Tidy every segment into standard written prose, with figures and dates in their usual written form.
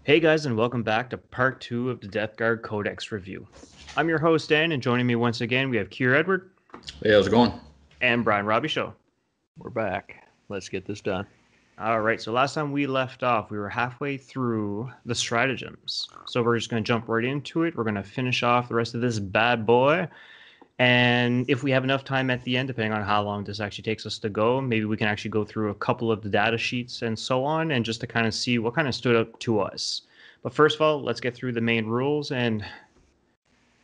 Hey guys, and welcome back to part 2 of the Death Guard Codex review. I'm your host, Dan, and joining me once again, we have Kier Edward Hey, how's it going? and Brian Robbie Show. We're back. Let's get this done. All right, so last time we left off, we were halfway through the stratagems. So we're just going to jump right into it. We're going to finish off the rest of this bad boy. And if we have enough time at the end, depending on how long this actually takes us to go, maybe we can actually go through a couple of the data sheets and so on, and just to kind of see what kind of stood up to us. But first of all, let's get through the main rules and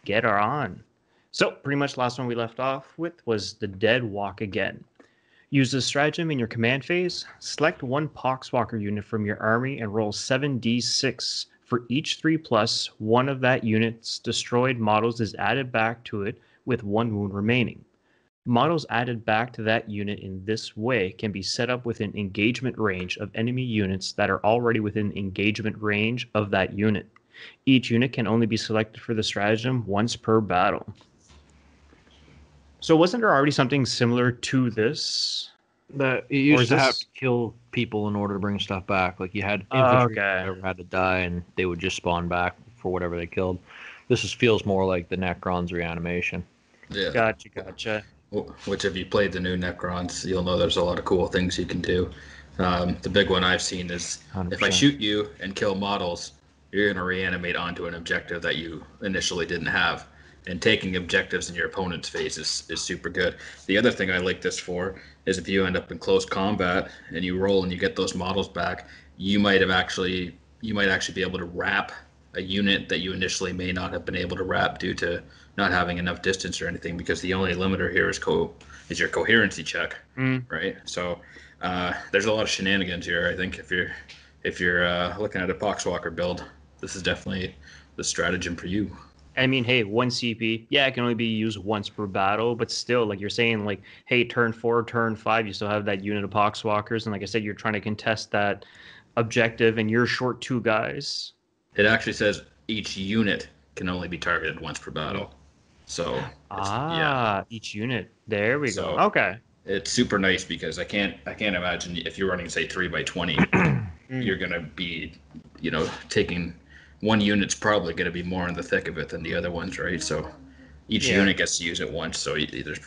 get her on. So pretty much last one we left off with was the Dead Walk Again. Use this stratagem in your command phase. Select one Poxwalker unit from your army and roll 7d6. For each 3+, one of that unit's destroyed models is added back to it with 1 wound remaining. Models added back to that unit in this way can be set up within engagement range of enemy units that are already within engagement range of that unit. Each unit can only be selected for the stratagem once per battle. So wasn't there already something similar to this? You used to have to kill people in order to bring stuff back. Like you had infantry that never had to die, and they would just spawn back for whatever they killed. Feels more like the Necron's reanimation. Yeah. Gotcha. Which, if you played the new Necrons, you'll know there's a lot of cool things you can do. The big one I've seen is 100%. If I shoot you and kill models, you're going to reanimate onto an objective that you initially didn't have. And taking objectives in your opponent's phase is super good. The other thing I like this for is if you end up in close combat and you roll and you get those models back, you might actually be able to wrap a unit that you initially may not have been able to wrap due to not having enough distance or anything, because the only limiter here is your coherency check, right? So there's a lot of shenanigans here. I think if you're looking at a Poxwalker build, this is definitely the stratagem for you. I mean, hey, 1 CP, yeah, it can only be used once per battle, but still, like you're saying, like, hey, turn 4, turn 5, you still have that unit of Poxwalkers, and like I said, you're trying to contest that objective, and you're short 2 guys. It actually says each unit can only be targeted once per battle. So each unit. There we go. Okay. It's super nice because I can't imagine if you're running, say, 3x20, you're gonna be, taking one unit's probably gonna be more in the thick of it than the other ones, right? So each unit gets to use it once, so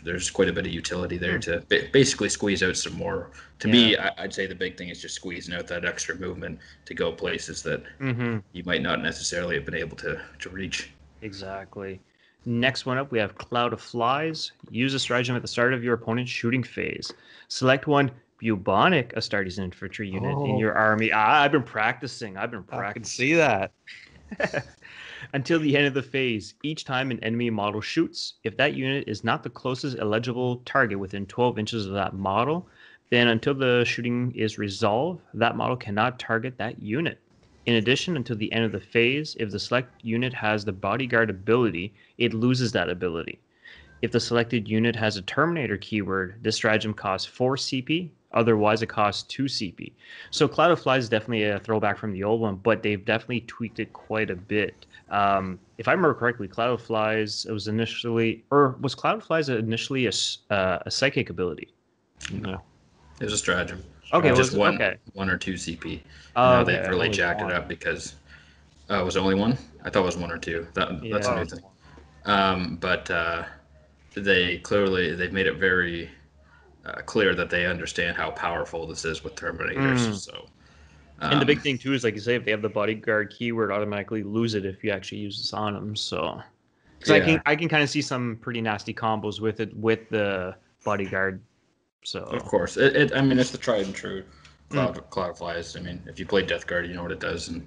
there's quite a bit of utility there to basically squeeze out some more. To me, I'd say the big thing is just squeezing out that extra movement to go places that you might not necessarily have been able to reach. Exactly. Next one up, we have Cloud of Flies. Use a stratagem at the start of your opponent's shooting phase. Select one Bubonic Astartes infantry unit in your army. I've been practicing. I can see that. Until the end of the phase, each time an enemy model shoots, if that unit is not the closest eligible target within 12 inches of that model, then until the shooting is resolved, that model cannot target that unit. In addition, until the end of the phase, if the select unit has the bodyguard ability, it loses that ability. If the selected unit has a Terminator keyword, this stratagem costs 4 CP, otherwise it costs 2 CP. So Cloud of Flies is definitely a throwback from the old one, but they've definitely tweaked it quite a bit. If I remember correctly, Cloud of Flies was Cloud of Flies initially a psychic ability? No. It was a stratagem. Okay, just one or 2 CP. They've really jacked it up because was it only 1? I thought it was 1 or 2. That's a new thing. But they've made it very clear that they understand how powerful this is with Terminators. So, and the big thing too is, like you say, if they have the bodyguard keyword, automatically lose it if you actually use this on them. So, because I can kind of see some pretty nasty combos with it with the bodyguard. So of course, it's the tried and true Cloud Flies. I mean, if you play Death Guard, you know what it does, and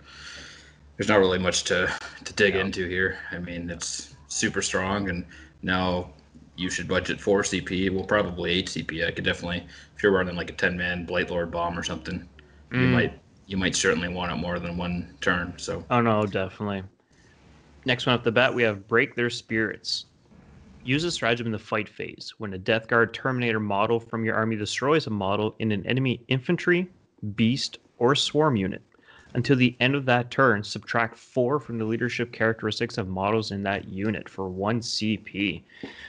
there's not really much to dig into here. I mean, it's super strong, and now you should budget 4 CP. Well, probably 8 CP. I could definitely, if you're running like a 10-man Blight Lord bomb or something, you might certainly want it more than 1 turn. So. Oh no, definitely. Next one off the bat, we have Break Their Spirits. Use this stratagem in the fight phase. When a Death Guard Terminator model from your army destroys a model in an enemy infantry, beast, or swarm unit, until the end of that turn, subtract 4 from the leadership characteristics of models in that unit for 1 CP.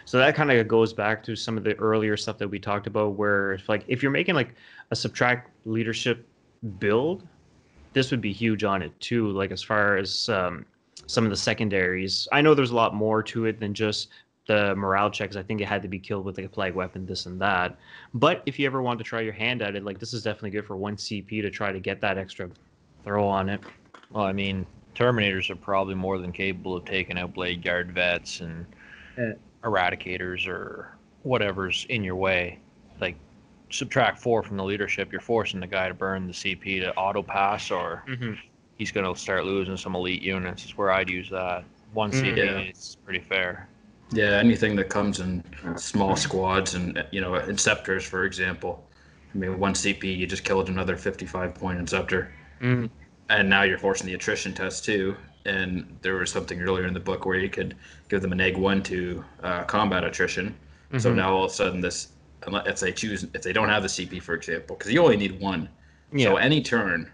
So that kind of goes back to some of the earlier stuff that we talked about, where if you're making like a subtract leadership build, this would be huge on it too. Like as far as some of the secondaries, I know there's a lot more to it than just the morale checks. I think it had to be killed with like a flag weapon, this and that. But if you ever want to try your hand at it, like this is definitely good for 1 CP to try to get that extra throw on it. Well, I mean, Terminators are probably more than capable of taking out Blade Guard vets and Eradicators or whatever's in your way. Like, subtract 4 from the leadership, you're forcing the guy to burn the CP to auto pass, or he's going to start losing some elite units. Is where I'd use that. 1 CP is pretty fair. Yeah, anything that comes in small squads and, Inceptors, for example. I mean, 1 CP, you just killed another 55-point Inceptor. And now you're forcing the attrition test, too. And there was something earlier in the book where you could give them an egg 1 to combat attrition. So now all of a sudden if they don't have the CP, for example, because you only need 1. So any turn,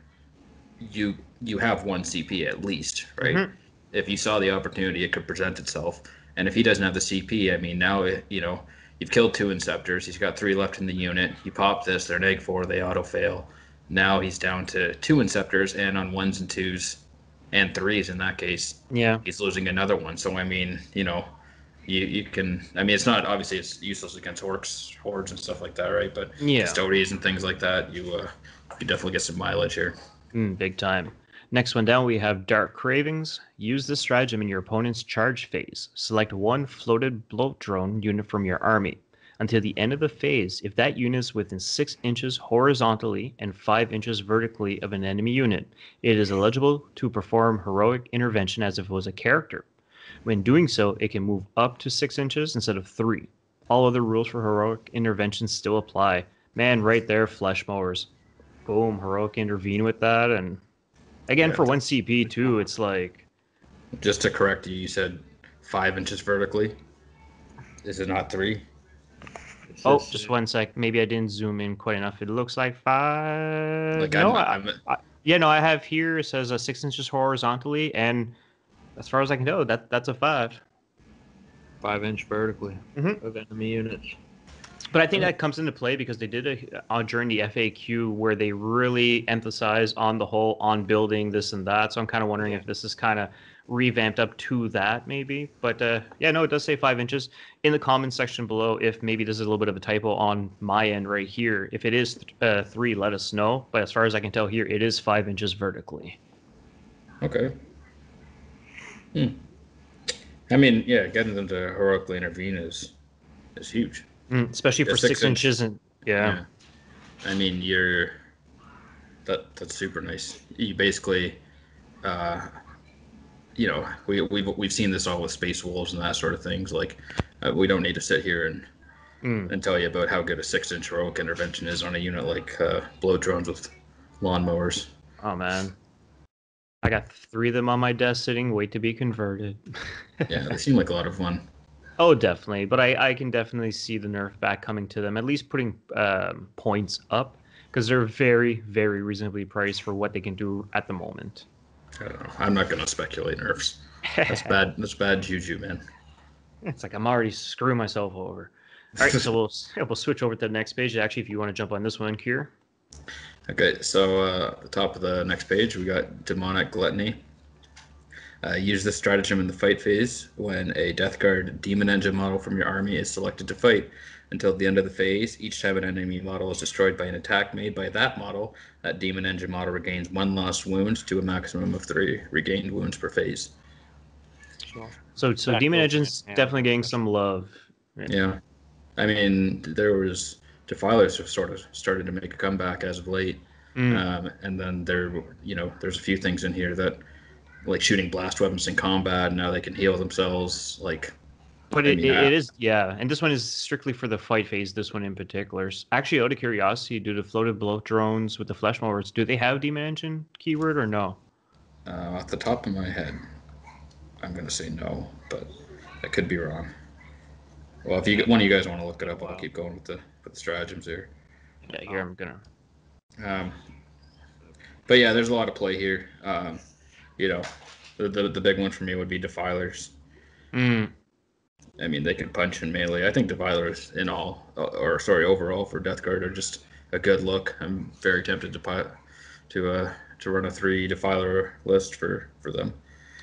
you have 1 CP at least, right? If you saw the opportunity, it could present itself. And if he doesn't have the CP, I mean, now, you've killed 2 Inceptors. He's got 3 left in the unit. You pop this, they're an egg 4, they auto-fail. Now he's down to 2 Inceptors, and on 1s and 2s and 3s in that case, he's losing another one. So, I mean, you can, I mean, it's not, obviously it's useless against hordes and stuff like that, right? But custodies and things like that, you definitely get some mileage here. Big time. Next one down, we have Dark Cravings. Use this stratagem in your opponent's charge phase. Select 1 floated bloat drone unit from your army. Until the end of the phase, if that unit is within 6 inches horizontally and 5 inches vertically of an enemy unit, it is eligible to perform heroic intervention as if it was a character. When doing so, it can move up to 6 inches instead of 3. All other rules for heroic intervention still apply. Man, right there, flesh mowers. Boom, heroic intervene with that, and again, for 1 CP, too, it's like... Just to correct you, you said 5 inches vertically? Is it not 3? Just 1 sec. Maybe I didn't zoom in quite enough. It looks like 5... Like, I have here, it says 6 inches horizontally, and as far as I can tell, that's a 5. 5-inch vertically of enemy units. But I think that comes into play because they did it during the FAQ where they really emphasize on the whole, on building this and that. So I'm kind of wondering if this is kind of revamped up to that maybe. But it does say 5 inches. In the comments section below, if maybe this is a little bit of a typo on my end right here. If it is 3, let us know. But as far as I can tell here, it is 5 inches vertically. Okay. I mean, getting them to heroically intervene is huge. Especially for 6 inches and I mean, that's super nice. You basically, we've seen this all with Space Wolves and that sort of things. Like, we don't need to sit here and tell you about how good a 6-inch heroic intervention is on a unit like blow drones with lawnmowers. Oh man, I got 3 of them on my desk sitting, wait to be converted. Yeah, they seem like a lot of fun. Oh, definitely. But I can definitely see the nerf back coming to them, at least putting points up, because they're very, very reasonably priced for what they can do at the moment. I don't know. I'm not going to speculate nerfs. That's bad. That's bad juju, man. It's like I'm already screwing myself over. All right, so we'll switch over to the next page. Actually, if you want to jump on this one, Kier. Okay, so at the top of the next page, we got Demonic Gluttony. Use this stratagem in the fight phase when a Death Guard Demon Engine model from your army is selected to fight. Until the end of the phase, each time an enemy model is destroyed by an attack made by that model, that Demon Engine model regains 1 lost wound to a maximum of 3 regained wounds per phase. So Demon Engine's definitely getting some love. Yeah. I mean, Defilers have sort of started to make a comeback as of late. And then there's a few things in here that, like shooting blast weapons in combat, now they can heal themselves. But it is, and this one is strictly for the fight phase, this one in particular. Actually, out of curiosity, do the floated bloat drones with the flesh mowers, do they have Demon Engine keyword or no? Off the top of my head, I'm going to say no, but I could be wrong. Well, if one of you guys want to look it up, I'll keep going with the stratagems here. Yeah, here I'm going to... But yeah, there's a lot of play here. The big one for me would be Defilers. I mean, they can punch in melee. I think Defilers overall for Death Guard are just a good look. I'm very tempted to to run a 3 defiler list for them.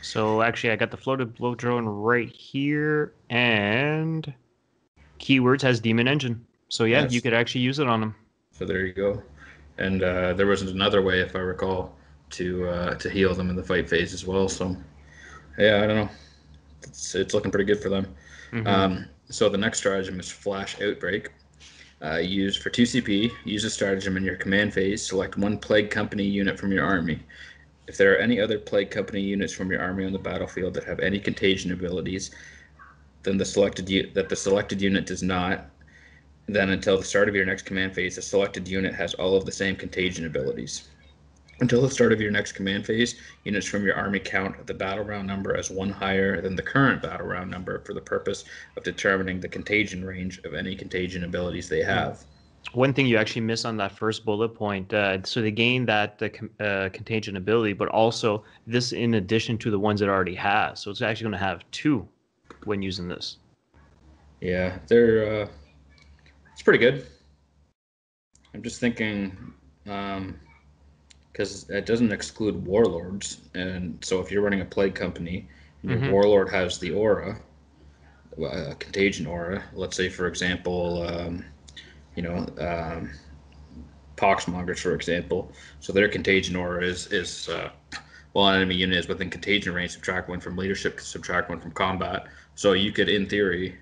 So actually, I got the floated blow drone right here, and keywords has demon engine. So yeah, Yes. you could actually use it on them. So there you go. And there was another way, if I recall, to heal them in the fight phase as well. So yeah, I don't know. It's looking pretty good for them. Mm-hmm. So the next stratagem is Flash Outbreak. Used for 2 CP. Use a stratagem in your command phase. Select one Plague Company unit from your army. If there are any other Plague Company units from your army on the battlefield that have any contagion abilities, then the selected unit does not. Then until the start of your next command phase, the selected unit has all of the same contagion abilities. Until the start of your next command phase, units from your army count the battle round number as one higher than the current battle round number for the purpose of determining the contagion range of any contagion abilities they have. One thing you actually miss on that first bullet point, so they gain that contagion ability, but also this in addition to the ones it already has. So it's actually going to have 2 when using this. Yeah, they're it's pretty good. I'm just thinking, because it doesn't exclude warlords, and so if you're running a plague company and your warlord has the aura, contagion aura, let's say for example, poxmongers for example, so their contagion aura is well, an enemy unit is within contagion range, subtract 1 from leadership, subtract 1 from combat. So you could, in theory,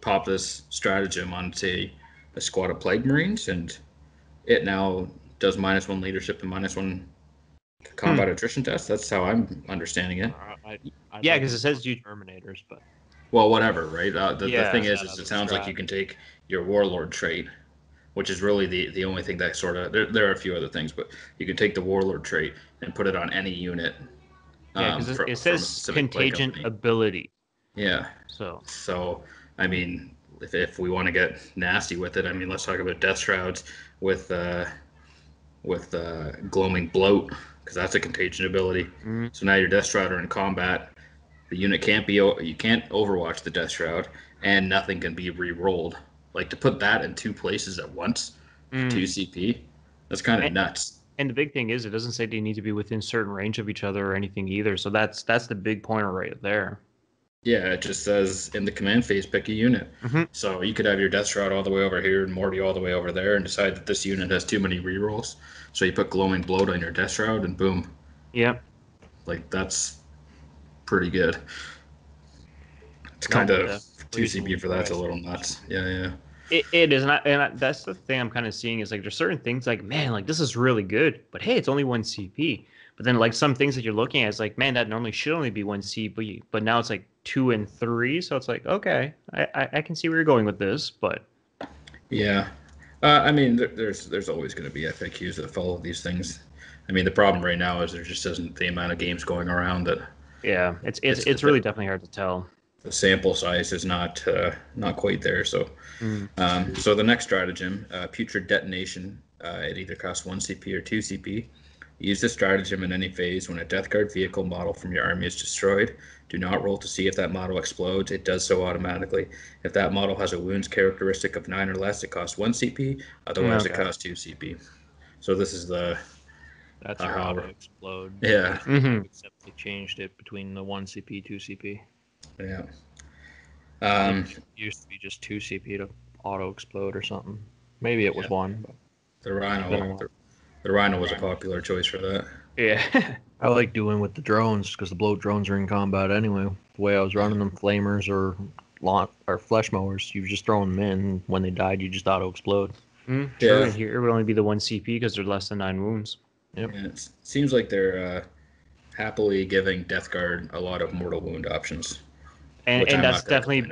pop this stratagem on, say, a squad of plague marines, and it now does -1 leadership and -1 combat attrition test. That's how I'm understanding it. Yeah, because it says you Terminators, but well, whatever, right? The thing is it sounds like you can take your warlord trait, which is really the only thing that sort of there are a few other things, but you can take the warlord trait and put it on any unit. Yeah, because it says contagion ability. Yeah. So I mean, if we want to get nasty with it, I mean, let's talk about death shrouds with gloaming bloat, because that's a contagion ability. Mm-hmm. So now your death shroud are in combat. The unit you can't overwatch the death shroud, and nothing can be re-rolled. Like, to put that in 2 places at once for 2 CP, that's kind of nuts. And the big thing is, it doesn't say they need to be within certain range of each other or anything either. So that's the big pointer right there. Yeah, it just says in the command phase, pick a unit. So you could have your Death Shroud all the way over here and Morty all the way over there and decide that this unit has too many rerolls. So you put Glowing Bloat on your Death Shroud and boom. Yep. Like, that's pretty good. It's kind of 2 CP for that's a little nuts. Yeah. It is, and that's the thing I'm kind of seeing is like there's certain things like, man, like this is really good, but hey, it's only 1 CP. But then like some things that you're looking at is like, man, that normally should only be 1 CP, but now it's like 2 and 3. So it's like, okay, I can see where you're going with this, but yeah, I mean, there's always going to be FAQs that follow these things. I mean, the problem right now is there just isn't the amount of games going around that. Yeah, it's really definitely hard to tell. The sample size is not quite there. So, so the next stratagem, Putrid Detonation, it either costs 1 CP or 2 CP. Use this stratagem in any phase when a Death Guard vehicle model from your army is destroyed. Do not roll to see if that model explodes. It does so automatically. If that model has a wounds characteristic of 9 or less, it costs 1 CP. Otherwise, it costs 2 CP. So this is the... That's your auto explode. Yeah. Except they changed it between the 1 CP, 2 CP. Yeah. It used to be just 2 CP to auto explode or something. Maybe it was 1. But the Rhino was a popular choice for that. Yeah. I like doing with the drones because the bloat drones are in combat anyway. The way I was running them, flamers or flesh mowers, you just throw them in. When they died, you just auto explode. True. And here it would only be the 1 CP because they're less than 9 wounds. Yep. And it seems like they're happily giving Death Guard a lot of mortal wound options. And that's definitely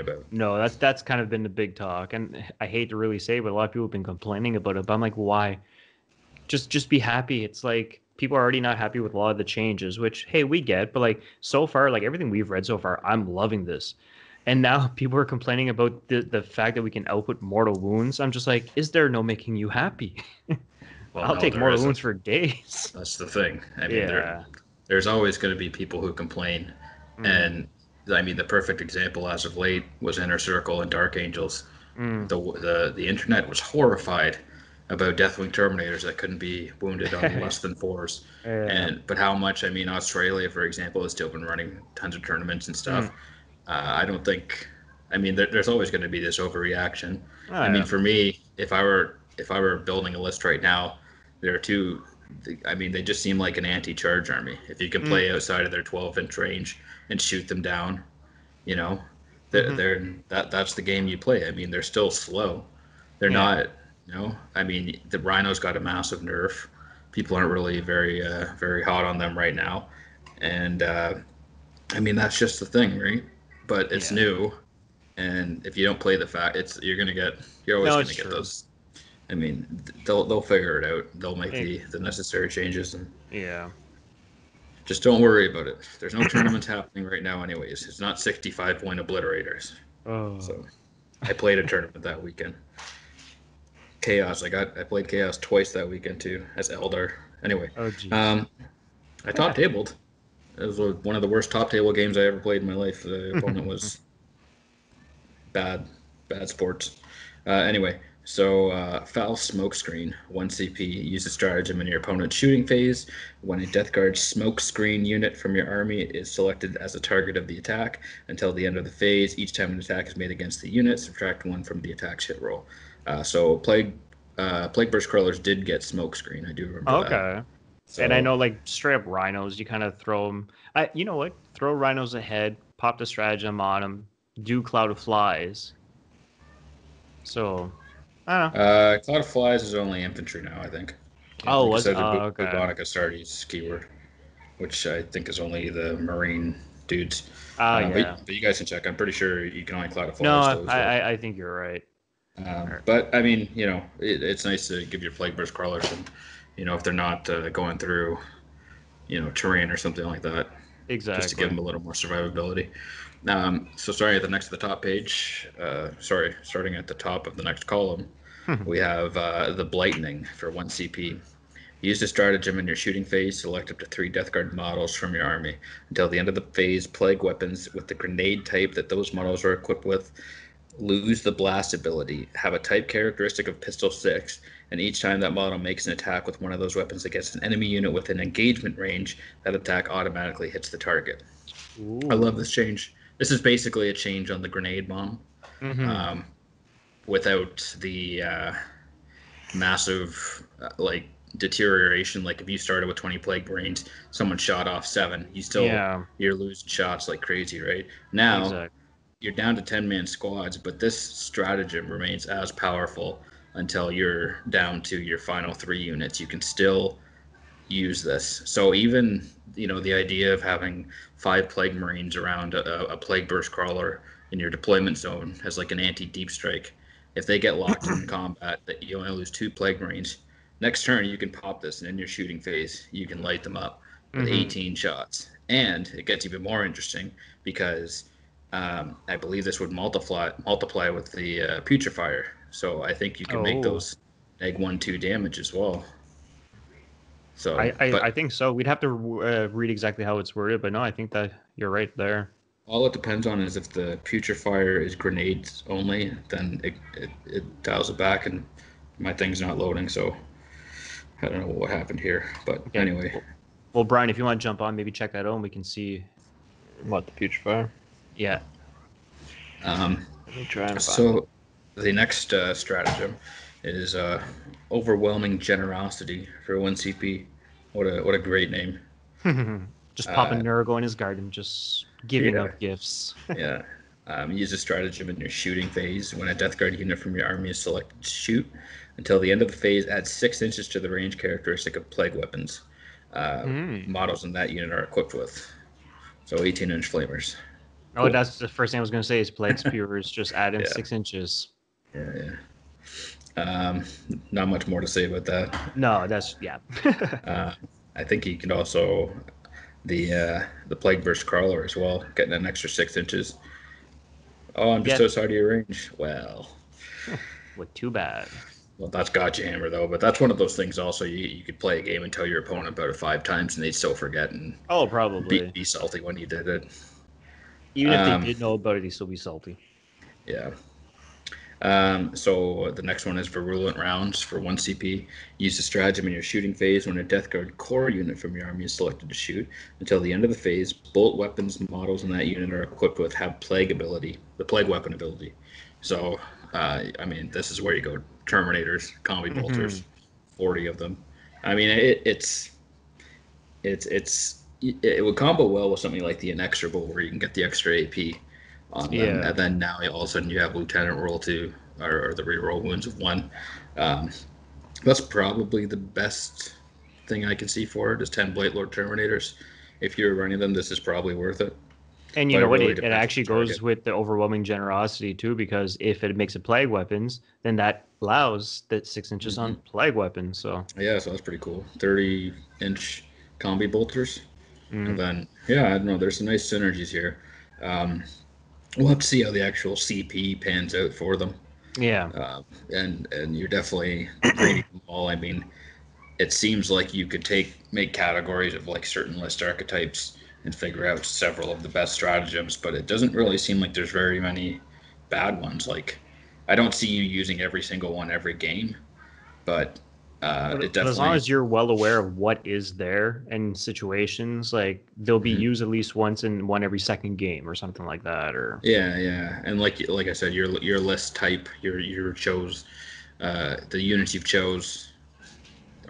that's kind of been the big talk. And I hate to really say, but a lot of people have been complaining about it. But I'm like, why? Just be happy. It's like people are already not happy with a lot of the changes, which hey, we get. But like so far, like everything we've read so far, I'm loving this. And now people are complaining about the fact that we can output mortal wounds. I'm just like, is there no making you happy? Well, I'll take mortal wounds for days. That's the thing. I mean, there's always going to be people who complain. And I mean, the perfect example as of late was Inner Circle and Dark Angels. The internet was horrified about Deathwing Terminators that couldn't be wounded on less than 4s. Yeah. But how much? I mean, Australia, for example, has still been running tons of tournaments and stuff. I don't think. I mean, there's always going to be this overreaction. I mean, for me, if I were building a list right now, there are two. I mean, they just seem like an anti-charge army. If you can play outside of their 12-inch range and shoot them down, you know, that's the game you play. I mean, they're still slow. They're not. I mean, the Rhinos got a massive nerf. People aren't really very hot on them right now, and I mean that's just the thing, right? But it's new, and if you don't play the fact, you're always gonna get those. I mean, they'll figure it out. They'll make the necessary changes, and just don't worry about it. There's no tournaments happening right now, anyways. It's not 65-point obliterators. Oh. So I played a tournament that weekend. Chaos. I played Chaos twice that weekend too as Eldar. Anyway, I top tabled. It was one of the worst top table games I ever played in my life. The opponent was bad sports. Anyway, so foul smoke screen, 1 CP. Use a stratagem in your opponent's shooting phase. When a Death Guard smoke screen unit from your army is selected as a target of the attack until the end of the phase, each time an attack is made against the unit, subtract 1 from the attack's hit roll. So Plague Burst Crawlers did get smoke screen. I do remember that. Okay. So, and I know, like, straight up Rhinos, you kind of throw them. You know what? Throw Rhinos ahead, pop the stratagem on them, do Cloud of Flies. So, I don't know. Cloud of Flies is only infantry now, I think. Was it? Okay. Bubonic Astartes keyword, which I think is only the Marine dudes. Yeah. But you guys can check. I'm pretty sure you can only Cloud of Flies. No, I think you're right. But I mean, it's nice to give your Plague Burst Crawlers some, if they're not going through, terrain or something like that. Exactly. Just to give them a little more survivability. So starting at the top page, starting at the top of the next column, we have the Blightning for 1 CP. Use a stratagem in your shooting phase. Select up to 3 Death Guard models from your army. Until the end of the phase, plague weapons with the grenade type that those models are equipped with lose the blast ability, have a type characteristic of pistol 6, and each time that model makes an attack with one of those weapons against an enemy unit within engagement range, that attack automatically hits the target. Ooh. I love this change. This is basically a change on the grenade bomb, without the massive deterioration. Like if you started with 20 plague marines, someone shot off 7, you're losing shots like crazy, right? Now you're down to 10-man squads, but this stratagem remains as powerful until you're down to your final 3 units. You can still use this. So even, the idea of having 5 plague marines around a plague burst crawler in your deployment zone as like an anti-deep strike, if they get locked in combat, that you only lose 2 plague marines, next turn you can pop this, and in your shooting phase you can light them up with 18 shots. And it gets even more interesting because I believe this would multiply with the Putrefier. So I think you can make those egg 1-2 damage as well. So I think so. We'd have to read exactly how it's worded, but no, I think that you're right there. All it depends on is if the Putrefier is grenades only, then it dials it back, and my thing's not loading, so I don't know what happened here. But anyway. Well, Brian, if you want to jump on, maybe check that out and we can see what the Putrefier. Yeah. Let me try and find so the next stratagem is Overwhelming Generosity for 1 CP. What a great name. Just popping Nurgle in his garden, just giving up gifts. Yeah. Use a stratagem in your shooting phase. When a Death Guard unit from your army is selected to shoot, until the end of the phase, add 6 inches to the range characteristic of plague weapons models in that unit are equipped with. So 18-inch flamers. Oh, that's the first thing I was going to say is Plague Spewers, just add in 6 inches. Yeah. Not much more to say about that. No, that's, I think you can also, the Plague Burst Crawler as well, getting an extra 6 inches. Oh, I'm just outside of your range. Well. Well, too bad. Well, that's Gotcha Hammer, though. But that's one of those things also, you could play a game and tell your opponent about it 5 times, and they'd still forget and probably be salty when you did it. Even if they did know about it, he'd still be salty. Yeah. So the next one is virulent rounds for 1 CP. Use the stratagem in your shooting phase when a Death Guard core unit from your army is selected to shoot. Until the end of the phase, bolt weapons models in that unit are equipped with have plague ability, the plague weapon ability. So, I mean, this is where you go Terminators, combi bolters, 40 of them. I mean, it would combo well with something like the Inexorable, where you can get the extra AP on them, and then now all of a sudden you have Lieutenant roll 2 or the reroll wounds of 1. That's probably the best thing I can see for it is 10 Blight Lord Terminators. If you're running them, this is probably worth it. And you know what? It actually goes with the overwhelming generosity too, because if it makes it plague weapons, then that allows that 6 inches on plague weapons. So yeah, so that's pretty cool. 30-inch combi bolters, and then I don't know. There's some nice synergies here. We'll have to see how the actual CP pans out for them. Yeah, and you're definitely reading them all. I mean, it seems like you could make categories of like certain list archetypes and figure out several of the best stratagems, but it doesn't really seem like there's very many bad ones. Like, I don't see you using every single one every game, but it definitely. As long as you're well aware of what is there in situations, like they'll be used at least once in one every second game or something like that. Or yeah, and like I said, your list type, your chose, the units you've chose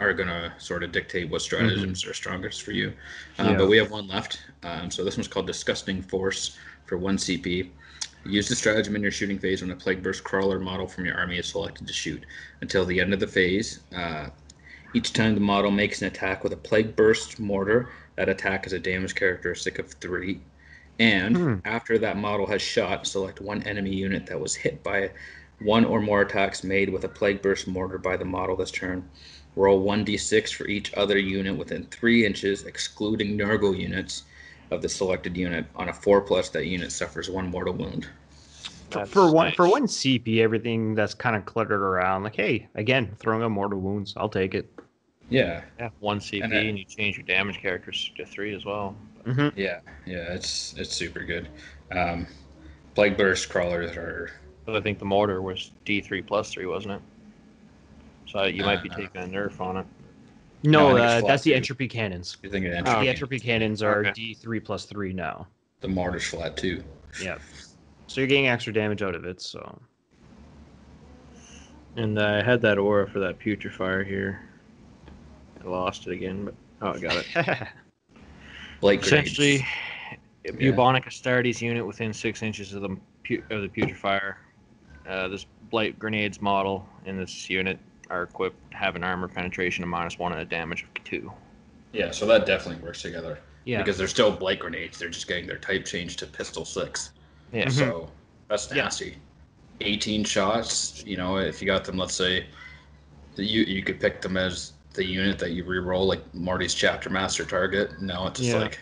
are gonna sort of dictate what stratagems are strongest for you. But we have one left. So this one's called Disgusting Force for 1 CP. Use the stratagem in your shooting phase when a Plague Burst Crawler model from your army is selected to shoot. Until the end of the phase, each time the model makes an attack with a Plague Burst mortar, that attack has a damage characteristic of 3. And after that model has shot, select one enemy unit that was hit by one or more attacks made with a Plague Burst mortar by the model this turn. Roll 1d6 for each other unit within 3 inches, excluding Nurgle units of the selected unit. On a 4+, that unit suffers 1 mortal wound. For one CP, everything that's kind of cluttered around, like, hey, again, throwing up mortal wounds, I'll take it. Yeah. 1 CP, and you change your damage characters to 3 as well. Yeah, it's super good. Plague Burst Crawlers are. But I think the mortar was D3+3, wasn't it? So you might be taking a nerf on it. No, that's the entropy cannons. You're thinking the entropy cannons are D3+3 now. The mortar's flat too. Yeah. So you're getting extra damage out of it. So. And I had that aura for that putrefier here. I lost it again, but I got it. Essentially, Bubonic Astartes unit within 6 inches of the putrefier. This Blight Grenades model in this unit are equipped, have an armor penetration of -1 and a damage of 2. Yeah, so that definitely works together. Yeah. Because they're still Blight Grenades, they're just getting their type changed to Pistol 6. Yeah. So that's nasty. 18 shots, if you got them, let's say, you could pick them as the unit that you re-roll, like Marty's Chapter Master target. No, it's just like,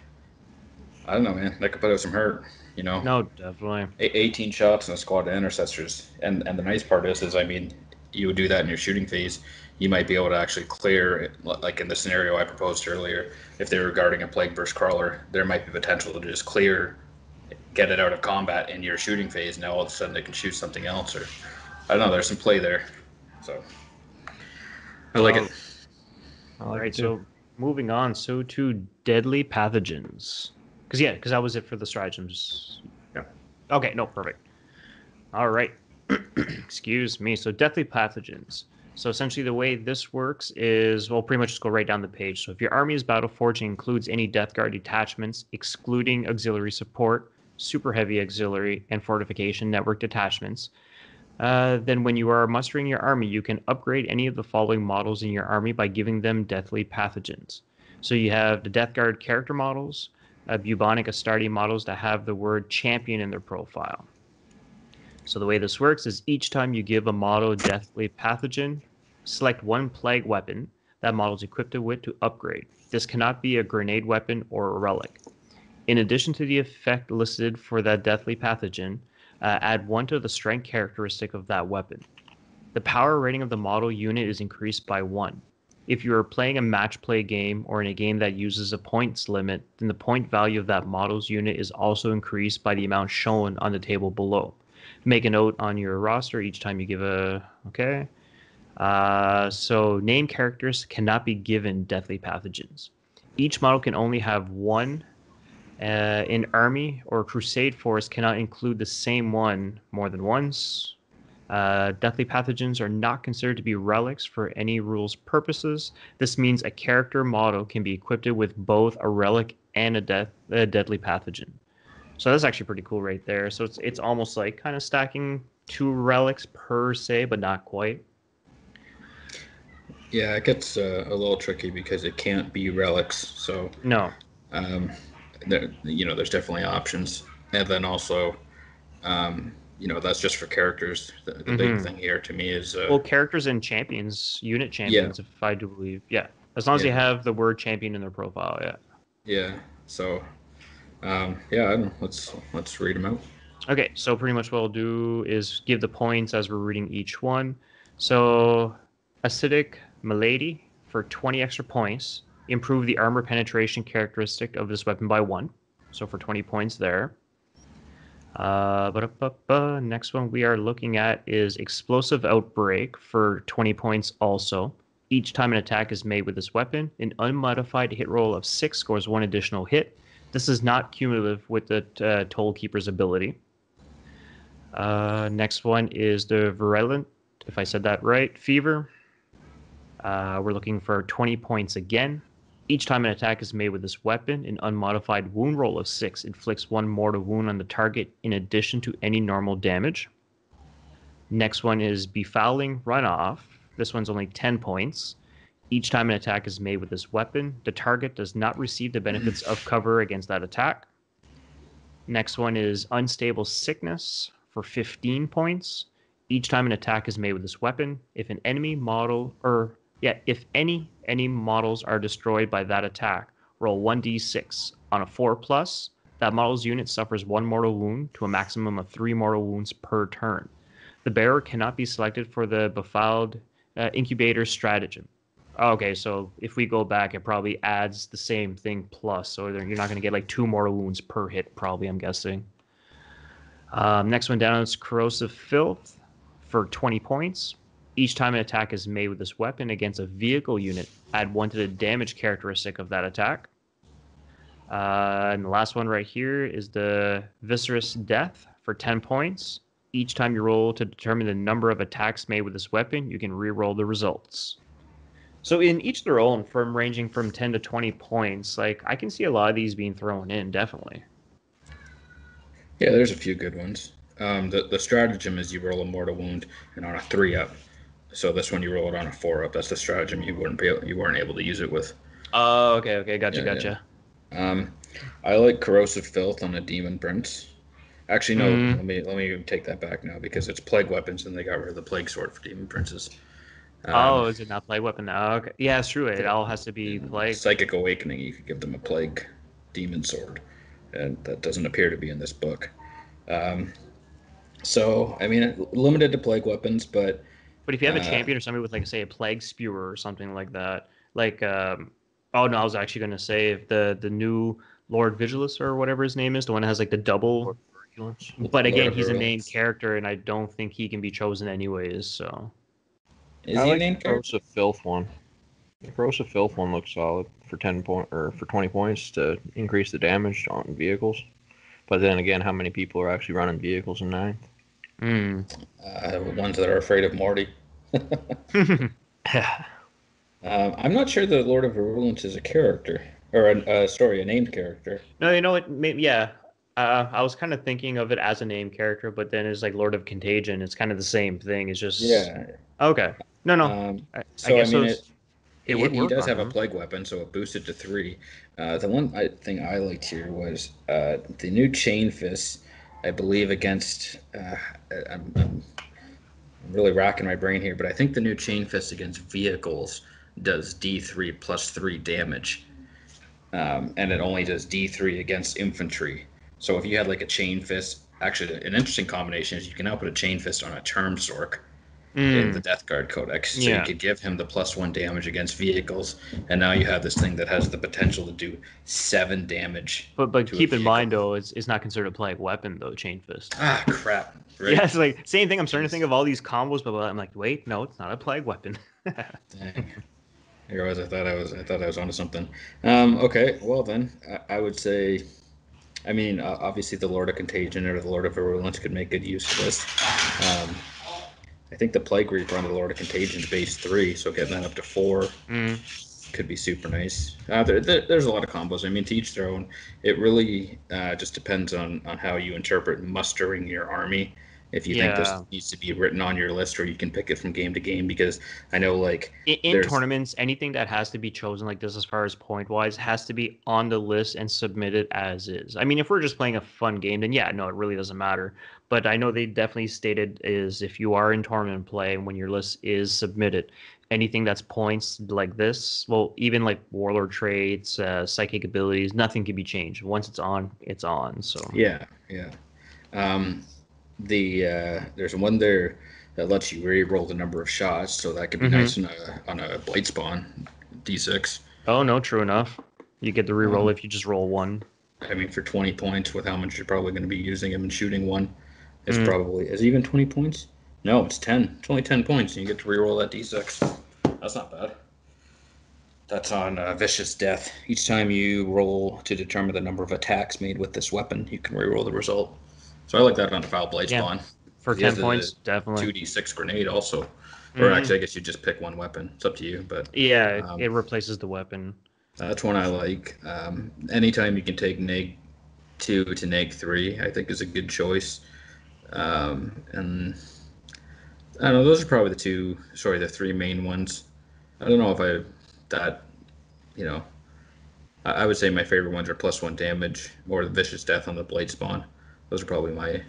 I don't know, man. That could put out some hurt, No, definitely. 18 shots and a squad of intercessors. And the nice part is, I mean, you would do that in your shooting phase. You might be able to actually clear it, like in the scenario I proposed earlier. If they were guarding a Plague Burst Crawler, there might be potential to just get it out of combat in your shooting phase. Now all of a sudden they can shoot something else, or I don't know. There's some play there, so I like it. All right, so moving on. So to deadly pathogens, because that was it for the stratagems. Yeah. Okay. No. Perfect. All right. Excuse me. So deadly pathogens. So essentially the way this works is, we'll pretty much just go right down the page. So if your army's battleforging includes any Death Guard detachments, excluding auxiliary support, super heavy auxiliary, and fortification network detachments, then when you are mustering your army, you can upgrade any of the following models in your army by giving them deathly pathogens. So you have the Death Guard character models, bubonic Astartes models that have the word champion in their profile. So the way this works is each time you give a model deathly pathogen, select one plague weapon that model is equipped with to upgrade. This cannot be a grenade weapon or a relic. In addition to the effect listed for that deathly pathogen, add 1 to the strength characteristic of that weapon. The power rating of the model unit is increased by 1. If you are playing a match play game or in a game that uses a points limit, then the point value of that model's unit is also increased by the amount shown on the table below. Make a note on your roster each time you give a... Okay. So named characters cannot be given deathly pathogens. Each model can only have one. In Army or Crusade Force cannot include the same one more than once. Deathly pathogens are not considered to be relics for any rules purposes. This means a character model can be equipped with both a relic and a deadly pathogen. So that's actually pretty cool right there. So it's almost like kind of stacking 2 relics per se, but not quite. Yeah, it gets a little tricky because it can't be relics. So no, there's definitely options, and then also, that's just for characters. The big thing here to me is characters and champions, unit champions, if I do believe, as long as they have the word champion in their profile, Yeah. So, I don't know. Let's read them out. Okay, so pretty much what we'll do is give the points as we're reading each one. So, Acidic Milady for 20 extra points. Improve the armor penetration characteristic of this weapon by 1. So for 20 points there. Next one we are looking at is Explosive Outbreak for 20 points also. Each time an attack is made with this weapon, an unmodified hit roll of 6 scores 1 additional hit. This is not cumulative with the Toll Keeper's ability. Next one is the Virulent, if I said that right, Fever. We're looking for 20 points again. Each time an attack is made with this weapon, an unmodified wound roll of 6 inflicts 1 mortal wound on the target in addition to any normal damage. Next one is Befouling Runoff. This one's only 10 points. Each time an attack is made with this weapon, the target does not receive the benefits of cover against that attack. Next one is Unstable Sickness for 15 points. Each time an attack is made with this weapon, if an enemy model if any models are destroyed by that attack, roll 1d6. On a 4+, that model's unit suffers 1 mortal wound to a maximum of 3 mortal wounds per turn. The bearer cannot be selected for the Befouled Incubator stratagem. Okay, so if we go back, it probably adds the same thing plus, so you're not going to get like 2 mortal wounds per hit, probably, I'm guessing. Next one down is Corrosive Filth for 20 points. Each time an attack is made with this weapon against a vehicle unit, add 1 to the damage characteristic of that attack. And the last one right here is the Viscerous Death for 10 points. Each time you roll to determine the number of attacks made with this weapon, you can re-roll the results. So in each their own, from ranging from 10 to 20 points, like I can see a lot of these being thrown in, definitely. Yeah, there's a few good ones. The stratagem is you roll a mortal wound and on a 3-up. So this one you roll it on a 4-up. That's the stratagem you weren't able to use it with. Oh, okay, gotcha. Yeah. I like Corrosive Filth on a Demon Prince. Actually, no. Let me take that back now because it's plague weapons and they got rid of the plague sword for Demon Princes. Is it not plague weapon now? Okay. Yeah, it's true. It all has to be plague. Psychic Awakening, you could give them a plague demon sword, and that doesn't appear to be in this book. So I mean, limited to plague weapons, but if you have a champion or somebody with, like, say, a plague spewer or something like that, like, I was actually going to say if the new Lord Vigilus or whatever his name is, the one that has like the double. But again, he's a named character, and I don't think he can be chosen anyways. So. Is he a named character? Corrosive Filth one. The Corrosive Filth one looks solid for 20 points to increase the damage on vehicles. But then again, how many people are actually running vehicles in 9th? Ones that are afraid of Morty. I'm not sure the Lord of Virulence is a character or a named character. No, you know what? Maybe, yeah. I was kind of thinking of it as a named character, but then it's like Lord of Contagion. It's kind of the same thing. It's just Okay. No. I guess he does have a plague weapon, so it boosted to 3. The one thing I liked here was the new Chain Fist. I believe against. I'm really racking my brain here, but I think the new Chain Fist against vehicles does D3 plus 3 damage, and it only does D3 against infantry. So if you had like a Chain Fist, actually an interesting combination is you can now put a Chain Fist on a Term Sork, in the Death Guard Codex. So you could give him the +1 damage against vehicles, and now you have this thing that has the potential to do 7 damage. But keep in mind though, it's not considered a plague weapon though. Chain Fist. Ah, crap. Right? Yeah, it's like same thing. I'm starting to think of all these combos, but I'm like, wait, no, it's not a plague weapon. Dang. Here I thought I was onto something. Okay, well then, I would say, I mean, obviously the Lord of Contagion or the Lord of Virulence could make good use of this. I think the Plague Reaper on the Lord of Contagion is base 3, so getting that up to 4 could be super nice. There's a lot of combos. I mean, to each their own. It really just depends on how you interpret mustering your army. If you think this needs to be written on your list, or you can pick it from game to game, because I know, like, in tournaments, anything that has to be chosen like this as far as point wise has to be on the list and submitted as is. I mean, if we're just playing a fun game, then yeah, no, it really doesn't matter. But I know they definitely stated is if you are in tournament play and when your list is submitted, anything that's points like this, well, even like warlord traits, psychic abilities, nothing can be changed. Once it's on, it's on. So yeah. There's one there that lets you re-roll the number of shots, so that could be nice on a blade spawn D6. Oh no, true enough. You get the re-roll if you just roll 1. I mean, for 20 points, with how much you're probably going to be using him and shooting 1, it's probably is it even 20 points? No, it's 10. It's only 10 points, and you get to re-roll that D6. That's not bad. That's on Vicious Death. Each time you roll to determine the number of attacks made with this weapon, you can re-roll the result. So I like that on a Foul Blade spawn. For 10 points, definitely. 2d6 grenade also. Or actually, I guess you just pick one weapon. It's up to you. But yeah, it replaces the weapon. That's one I like. Anytime you can take neg 2 to neg 3, I think is a good choice. And I don't know, those are probably the 3 main ones. I don't know if I would say my favorite ones are +1 damage or the Vicious Death on the Blade spawn. Those are probably my...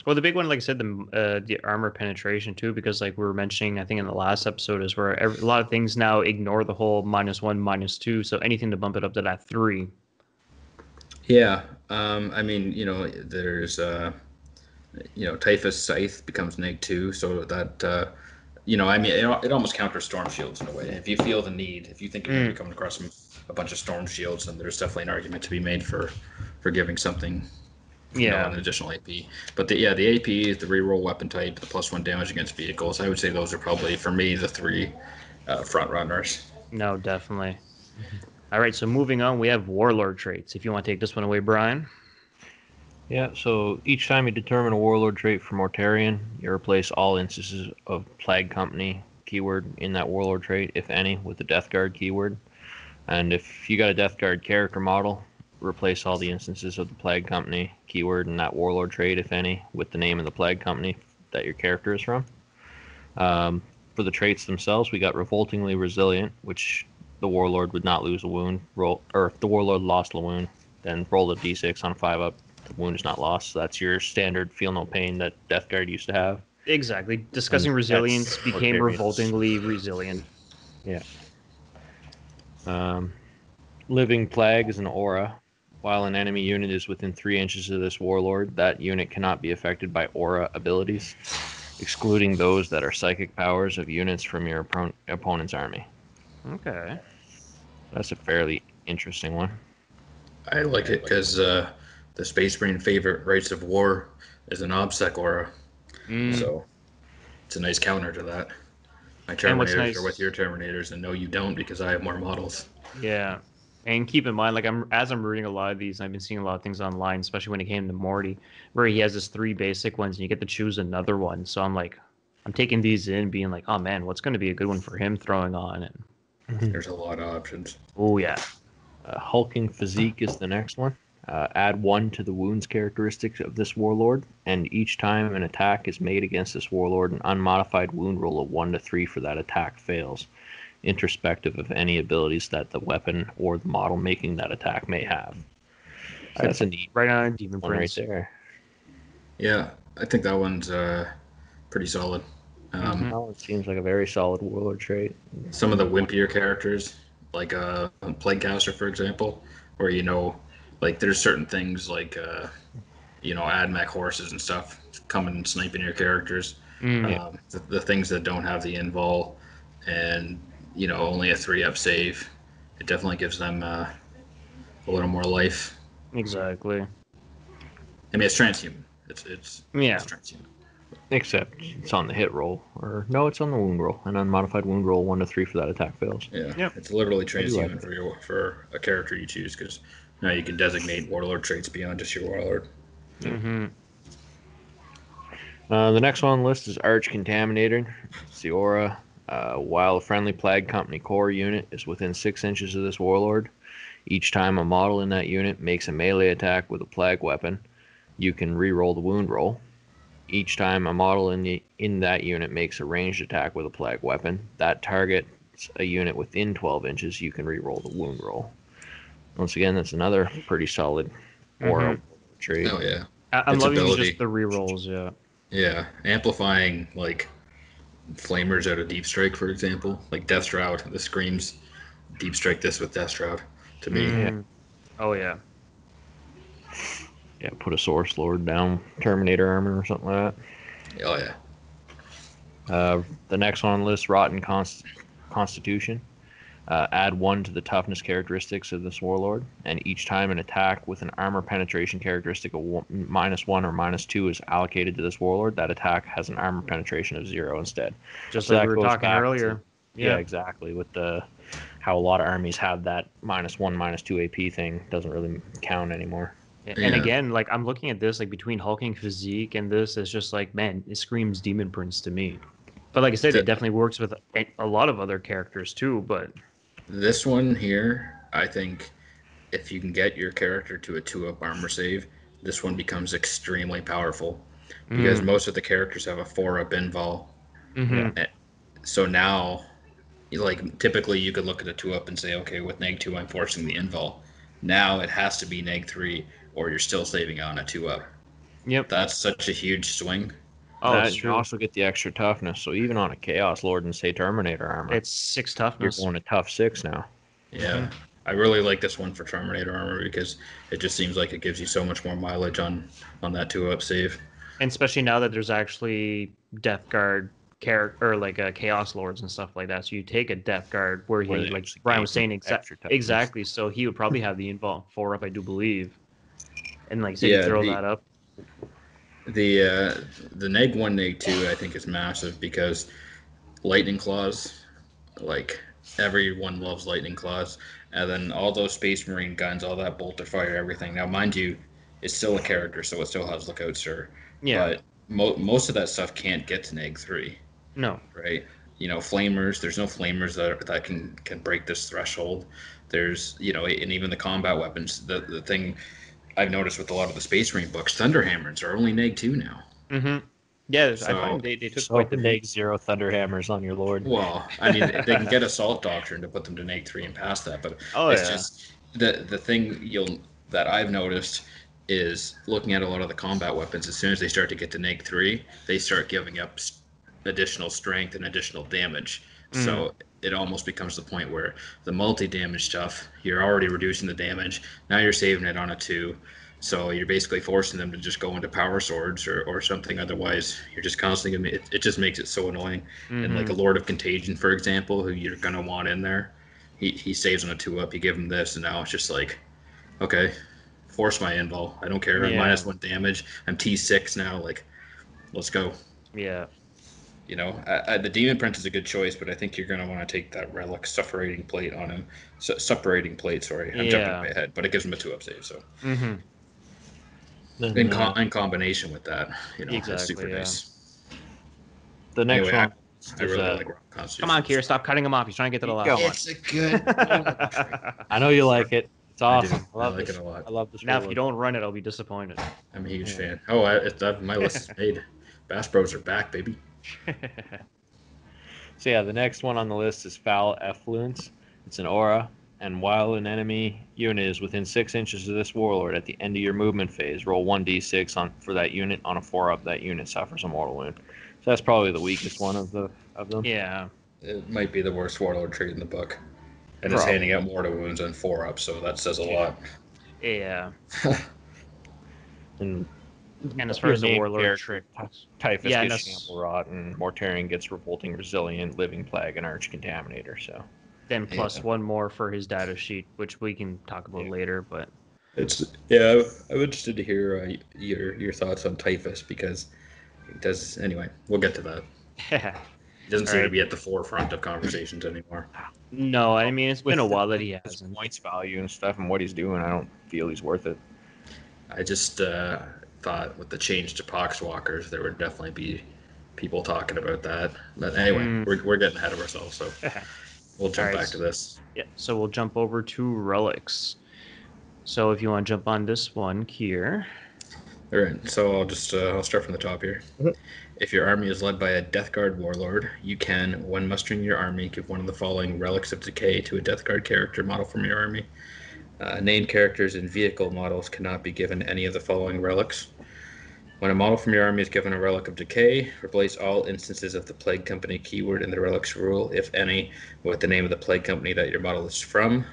Well, the big one, like I said, the armor penetration too, because like we were mentioning, I think in the last episode, is where a lot of things now ignore the whole -1, -2, so anything to bump it up to that 3. Yeah, I mean, there's, Typhus Scythe becomes neg 2, so that, I mean, it almost counters Storm Shields in a way. If you feel the need, if you think you're going to be coming across a bunch of Storm Shields, then there's definitely an argument to be made for giving something... an additional AP. But the AP is the reroll weapon type, the +1 damage against vehicles. I would say those are probably, for me, the 3 front runners. No, definitely. All right, so moving on, we have Warlord traits. If you want to take this one away, Brian. Yeah, so each time you determine a Warlord trait for Mortarion, you replace all instances of Plague Company keyword in that Warlord trait, if any, with the Death Guard keyword. And if you got a Death Guard character model, replace all the instances of the Plague Company keyword in that Warlord trait, if any, with the name of the Plague Company that your character is from. For the traits themselves, we got Revoltingly Resilient, which the Warlord would not lose a wound. Or if the Warlord lost a wound, then roll a d6 on a 5-up. The wound is not lost. So that's your standard Feel No Pain that Death Guard used to have. Exactly. Discussing resilience became Revoltingly Resilient. Yeah. Living Plague is an aura. While an enemy unit is within 3 inches of this Warlord, that unit cannot be affected by aura abilities, excluding those that are psychic powers of units from your opponent's army. Okay. That's a fairly interesting one. I like it because the Space Marine favorite Rites of War is an OBSEC aura. So it's a nice counter to that. My Terminators are with your Terminators, and no, you don't, because I have more models. Yeah. And keep in mind, like as I'm reading a lot of these, I've been seeing a lot of things online, especially when it came to Morty, where he has his 3 basic ones, and you get to choose another one. So I'm taking these in, being like, oh man, what's going to be a good one for him throwing on? And there's a lot of options. Oh yeah. Hulking Physique is the next one. Add 1 to the wounds characteristics of this Warlord, and each time an attack is made against this Warlord, an unmodified wound roll of 1 to 3 for that attack fails, introspective of any abilities that the weapon or the model making that attack may have. That's a neat right on Demon Prince right there. Yeah, I think that one's pretty solid. That one seems like a very solid Warlord trait. Some of the wimpier characters, like Plaguecaster, for example, where like there's certain things like AdMech horses and stuff coming and sniping your characters. The things that don't have the invul and only a 3-up save, it definitely gives them a little more life. Exactly. I mean, it's transhuman. It's transhuman. Except it's on the hit roll, or no, it's on the wound roll. An unmodified wound roll, 1 to 3 for that attack fails. Yeah, yep. It's literally transhuman for a character you choose, because now you can designate warlord traits beyond just your warlord. Mm-hmm. The next one on the list is Arch Contaminator. It's the aura. While a friendly Plague Company core unit is within 6 inches of this warlord, each time a model in that unit makes a melee attack with a plague weapon, you can re-roll the wound roll. Each time a model in that unit makes a ranged attack with a plague weapon, that targets a unit within 12 inches, you can re-roll the wound roll. Once again, that's another pretty solid aura trait. Oh yeah. I'm loving just the re-rolls, yeah. Yeah, amplifying like flamers out of Deep Strike, for example, like Death Shroud. This screams Deep Strike this with Death Shroud to me. Mm. Oh yeah. Yeah, put a Source Lord down, Terminator armor or something like that. Oh yeah. The next one on the list, Rotten Constitution. Add 1 to the toughness characteristics of this warlord, and each time an attack with an armor penetration characteristic of -1 or -2 is allocated to this warlord, that attack has an armor penetration of 0 instead. Just so like we were talking earlier. Yeah, exactly. With how a lot of armies have that -1, -2 AP thing, doesn't really count anymore. And again, like I'm looking at this, like between hulking physique and this, it's just like, man, it screams Demon Prince to me. But like I said, it definitely works with a lot of other characters too. But this one here, I think, if you can get your character to a 2-up armor save, this one becomes extremely powerful because most of the characters have a 4-up invul. So now, like typically, you could look at a 2-up and say, okay, with -2, I'm forcing the invul. Now it has to be -3, or you're still saving on a 2-up. Yep, that's such a huge swing. Oh, that's true. You also get the extra toughness. So even on a Chaos Lord and say Terminator armor, it's 6 toughness. You're going a tough 6 now. Yeah, I really like this one for Terminator armor because it just seems like it gives you so much more mileage on that 2-up save. And especially now that there's actually Death Guard character, or like Chaos Lords and stuff like that. So you take a Death Guard where he, like Brian was saying, exactly. So he would probably have the invul 4-up, I do believe. And like say you throw that up. The neg 1, neg 2, I think is massive because lightning claws, like everyone loves lightning claws, and then all those Space Marine guns, all that bolter fire, everything. Now, mind you, it's still a character, so it still has Lookout Sir. Yeah. But most of that stuff can't get to neg 3. No. Right. Flamers. There's no flamers that can break this threshold. There's and even the combat weapons. The thing I've noticed with a lot of the Space Marine books, Thunderhammers are only neg 2 now. Mm-hmm. Yeah, so, I find they took quite the neg 0 Thunderhammers on your Lord. Well, I mean, they can get Assault Doctrine to put them to neg 3 and past that, but just the thing that I've noticed is looking at a lot of the combat weapons. As soon as they start to get to neg 3, they start giving up additional strength and additional damage. So it almost becomes the point where the multi-damage stuff, you're already reducing the damage. Now you're saving it on a 2. So you're basically forcing them to just go into power swords or something. Otherwise, you're just constantly it just makes it so annoying. And like a Lord of Contagion, for example, who you're going to want in there, he saves on a 2-up. You give him this, and now it's just like, okay, force my invul. I don't care. I'm -1 damage. I'm T6 now. Like, let's go. Yeah. The Demon Prince is a good choice, but I think you're going to want to take that Relic Suppurating Plate on him. Suppurating Plate, sorry. I'm jumping ahead, but it gives him a 2-up save, so. In combination with that, exactly, it's super nice. The next one. I really like Constitution. Come on, Kier, stop cutting him off. He's trying to get to the last one. It's a good. I know you like it. It's awesome. I like it a lot. I love this. Now, if you don't run it, I'll be disappointed. I'm a huge fan. Oh, my list is made. Bass Bros are back, baby. So yeah, the next one on the list is Foul Effluence. It's an aura, and while an enemy unit is within 6 inches of this warlord at the end of your movement phase, roll 1d6 for that unit. On a 4-up, that unit suffers a mortal wound. So that's probably the weakest one of them. Yeah. It might be the worst warlord trait in the book. And it's handing out mortal wounds on 4-up, so that says a lot. Yeah. And And as far as the warlord trick, Typhus gets Shamble Rot, and Mortarion gets Revolting Resilient, Living Plague, and Arch Contaminator. So then plus one more for his data sheet, which we can talk about later. But I'm interested to hear your thoughts on Typhus, because it does. Anyway, we'll get to that. He doesn't seem to be at the forefront of conversations anymore. No, I mean, it's been a while that he hasn't. Points value and stuff and what he's doing, I don't feel he's worth it. I just thought with the change to Poxwalkers, there would definitely be people talking about that. But anyway, we're getting ahead of ourselves, so we'll jump back to this. Yeah, so we'll jump over to relics. So if you want to jump on this one, Kier. All right, so I'll start from the top here. Mm-hmm. If your army is led by a Death Guard warlord, you can, when mustering your army, give one of the following relics of decay to a Death Guard character model from your army. Named characters and vehicle models cannot be given any of the following relics. When a model from your army is given a relic of decay, replace all instances of the Plague Company keyword in the relics rule, if any, with the name of the Plague Company that your model is from.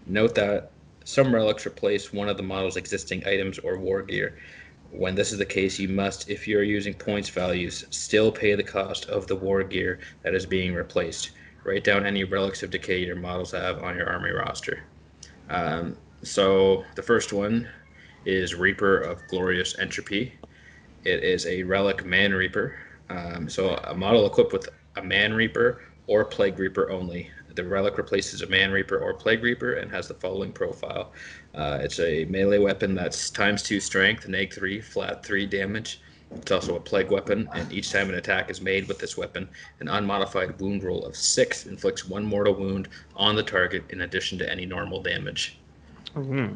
Note that some relics replace one of the model's existing items or war gear. When this is the case, you must, if you are using points values, still pay the cost of the war gear that is being replaced. Write down any relics of decay your models have on your army roster. So the first one is Reaper of Glorious Entropy. It is a relic Man Reaper. So a model equipped with a Man Reaper or Plague Reaper only. The relic replaces a Man Reaper or Plague Reaper and has the following profile. It's a melee weapon that's ×2 strength, -3, flat 3 damage. It's also a plague weapon, and each time an attack is made with this weapon, an unmodified wound roll of 6 inflicts 1 mortal wound on the target in addition to any normal damage. Mm-hmm.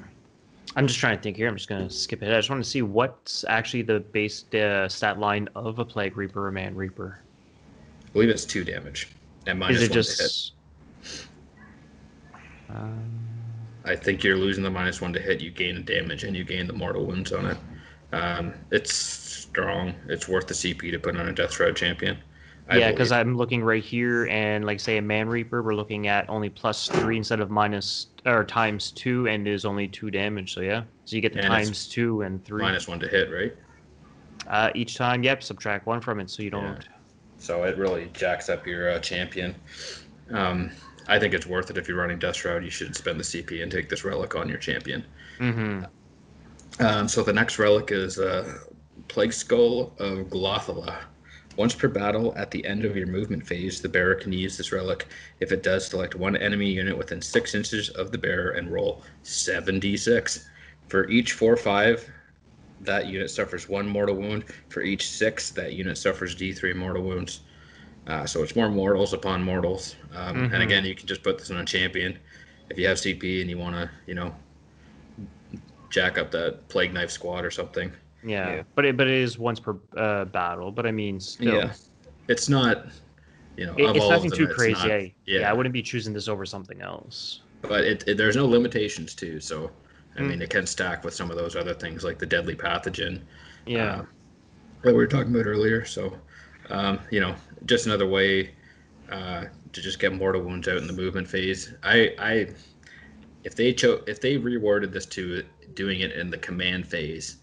I'm just trying to think here. I'm just going to skip ahead. I just want to see what's actually the base stat line of a Plague Reaper or Man Reaper. I believe it's 2 damage. And -1 to hit. I think you're losing the -1 to hit. You gain damage and you gain the mortal wounds on it. It's strong. It's worth the CP to put on a Death Shroud champion. Yeah, because I'm looking right here, and like say a Man Reaper, we're looking at only +3 instead of ×2, and is only 2 damage. So yeah, so you get the ×2 and 3. -1 to hit, right? Each time, yep. Subtract 1 from it, so you don't. Yeah. So it really jacks up your champion. I think it's worth it. If you're running Death Shroud, you should spend the CP and take this relic on your champion. Mm-hmm. So the next relic is Plague Skull of Glothala. Once per battle, at the end of your movement phase, the bearer can use this relic. If it does, select one enemy unit within 6 inches of the bearer and roll 7d6. For each 4/5, that unit suffers 1 mortal wound. For each 6, that unit suffers d3 mortal wounds. So it's more mortals upon mortals. And again, you can just put this on a champion. If you have CP and you want to, jack up that Plague Knife squad or something. Yeah. But it is once per battle. But I mean, still. Yeah. It's not, it's nothing too crazy. I wouldn't be choosing this over something else. But there's no limitations too. So, I mean, it can stack with some of those other things like the Deadly Pathogen. Yeah. That we were talking about earlier. So, just another way to just get mortal wounds out in the movement phase. If they rewarded this to doing it in the command phase,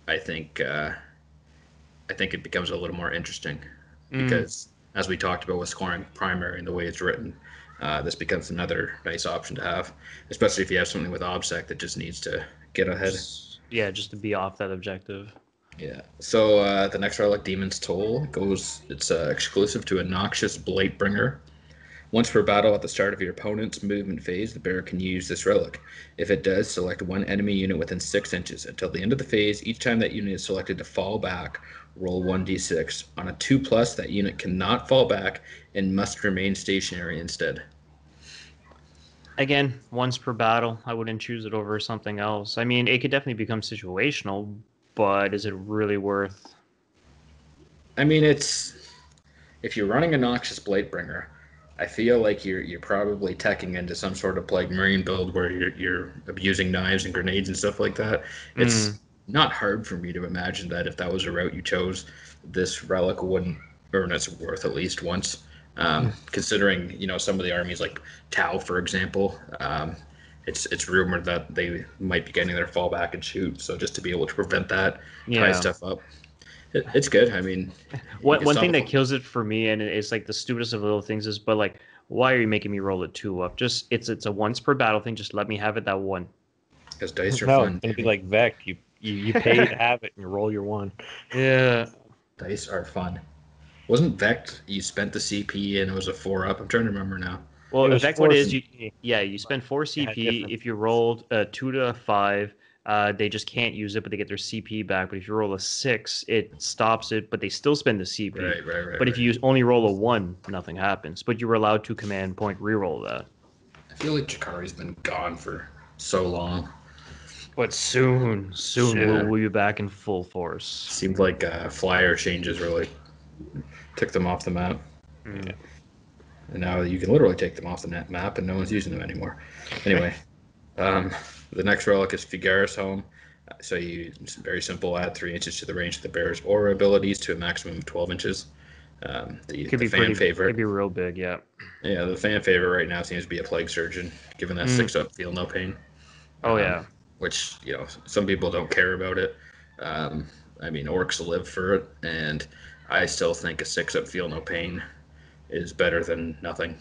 I think it becomes a little more interesting because as we talked about with scoring primary and the way it's written, this becomes another nice option to have, especially if you have something with OBSEC that just needs to get ahead. Just to be off that objective. Yeah. So the next relic, Demon's Toll, it's exclusive to a Noxious Blightbringer. Once per battle at the start of your opponent's movement phase, the bearer can use this relic. If it does, select one enemy unit within 6 inches. Until the end of the phase, each time that unit is selected to fall back, roll 1d6. On a 2+, that unit cannot fall back and must remain stationary instead. Again, once per battle, I wouldn't choose it over something else. I mean, it could definitely become situational, but is it really worth? I mean, if you're running a Noxious Blightbringer, I feel like you're probably teching into some sort of Plague Marine build where you're abusing knives and grenades and stuff like that. It's not hard for me to imagine that if that was a route you chose, this relic wouldn't earn its worth at least once. Considering some of the armies like Tau, for example, it's rumored that they might be getting their fall back and shoot. So just to be able to prevent that, tie Yeah. stuff up, it's good. I mean, One thing that kills it for me, and it's like the stupidest of little things, is but like, why are you making me roll a 2 up? Just it's a once per battle thing. Just let me have it that one. because dice are No, fun. it's gonna be like Vec. You pay to have it and you roll your 1. Yeah. Dice are fun. Wasn't Vect you spent the CP and it was a 4 up? I'm trying to remember now. Well, It in was fact, what it is, CP. you spend 4 CP. different- If you rolled a 2 to a 5, they just can't use it, but they get their CP back. But if you roll a 6, it stops it, but they still spend the CP. Right. But if you only roll a 1, nothing happens. But you were allowed to command point reroll that. I feel like Jakari's been gone for so long. But soon we'll be back in full force. Seemed like flyer changes really took them off the map. Mm. And now you can literally take them off the net map and no one's using them anymore. Anyway, the next relic is Figaris Home. So it's very simple, add 3 inches to the range of the bear's aura abilities to a maximum of 12 inches. The fan favorite. Could be real big, yeah. Yeah, the fan favorite right now seems to be a Plague Surgeon, given that 6 up, feel no pain. Oh, yeah. Which, some people don't care about it. I mean, orcs live for it, and I still think a 6 up, feel no pain is better than nothing.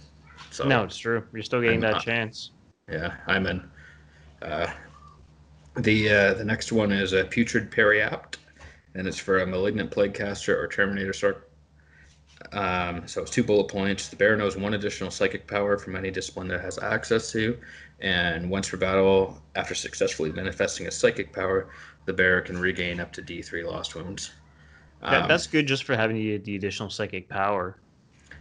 So no, it's true. You're still getting that chance. Yeah, I'm in. The next one is a Putrid Periapt, and it's for a Malignant Plaguecaster or Terminator Sorc. So it's 2 bullet points. The bear knows 1 additional psychic power from any discipline that it has access to, and once per battle, after successfully manifesting a psychic power, the bear can regain up to D3 lost wounds. That's good just for having the additional psychic power.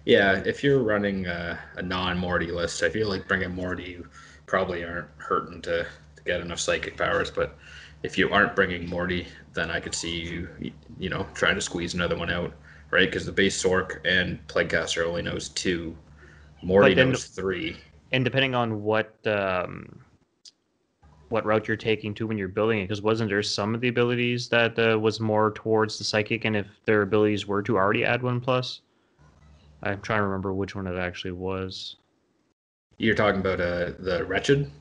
Yeah, if you're running a non-Morty list, I feel like bringing Morty, you probably aren't hurting to get enough psychic powers, but if you aren't bringing Morty, then I could see you trying to squeeze another one out. Right, because the base Sorc and Plaguecaster only knows 2. Morty knows 3. And depending on what route you're taking to when you're building it, because wasn't there some of the abilities that was more towards the psychic, and if their abilities were to already add 1+? I'm trying to remember which one it actually was. You're talking about the Wretched?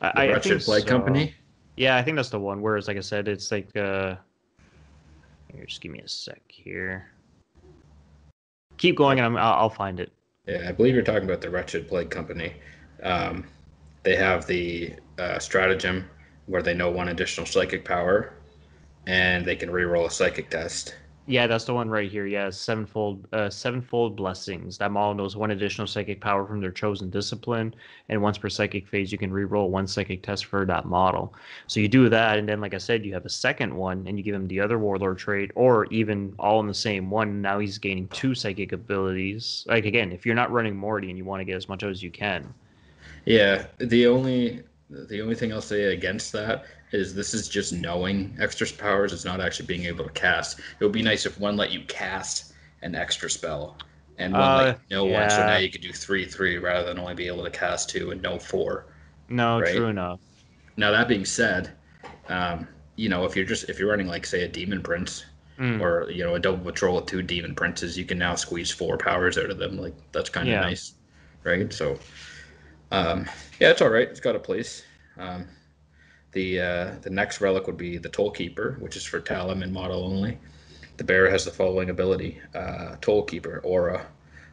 Wretched Plague Company? Yeah, I think that's the one. Whereas, like I said, it's like... Here, just give me a sec here. Keep going, and I'll find it. Yeah, I believe you're talking about the Wretched Plague Company. They have the stratagem where they know 1 additional psychic power, and they can reroll a psychic test. Yeah, that's the one right here. Yeah, sevenfold blessings. That model knows 1 additional psychic power from their chosen discipline, and once per psychic phase, you can reroll 1 psychic test for that model. So you do that, and then, like I said, you have a second one, and you give him the other warlord trait, or even all in the same one. Now he's gaining 2 psychic abilities. Like again, if you're not running Morty and you want to get as much as you can. Yeah, the only thing I'll say against that is this is just knowing extra powers. It's not actually being able to cast. It would be nice if one let you cast an extra spell and one let you know one. So now you could do 3/3 rather than only be able to cast 2 and no 4. No, right? True enough. Now that being said, if you're running like say a Demon Prince or a double patrol with 2 Demon Princes, you can now squeeze 4 powers out of them. Like that's kind of nice, right? So it's all right. It's got a place. The next relic would be the Toll Keeper, which is for Talim and model only. The bear has the following ability: Toll Keeper Aura.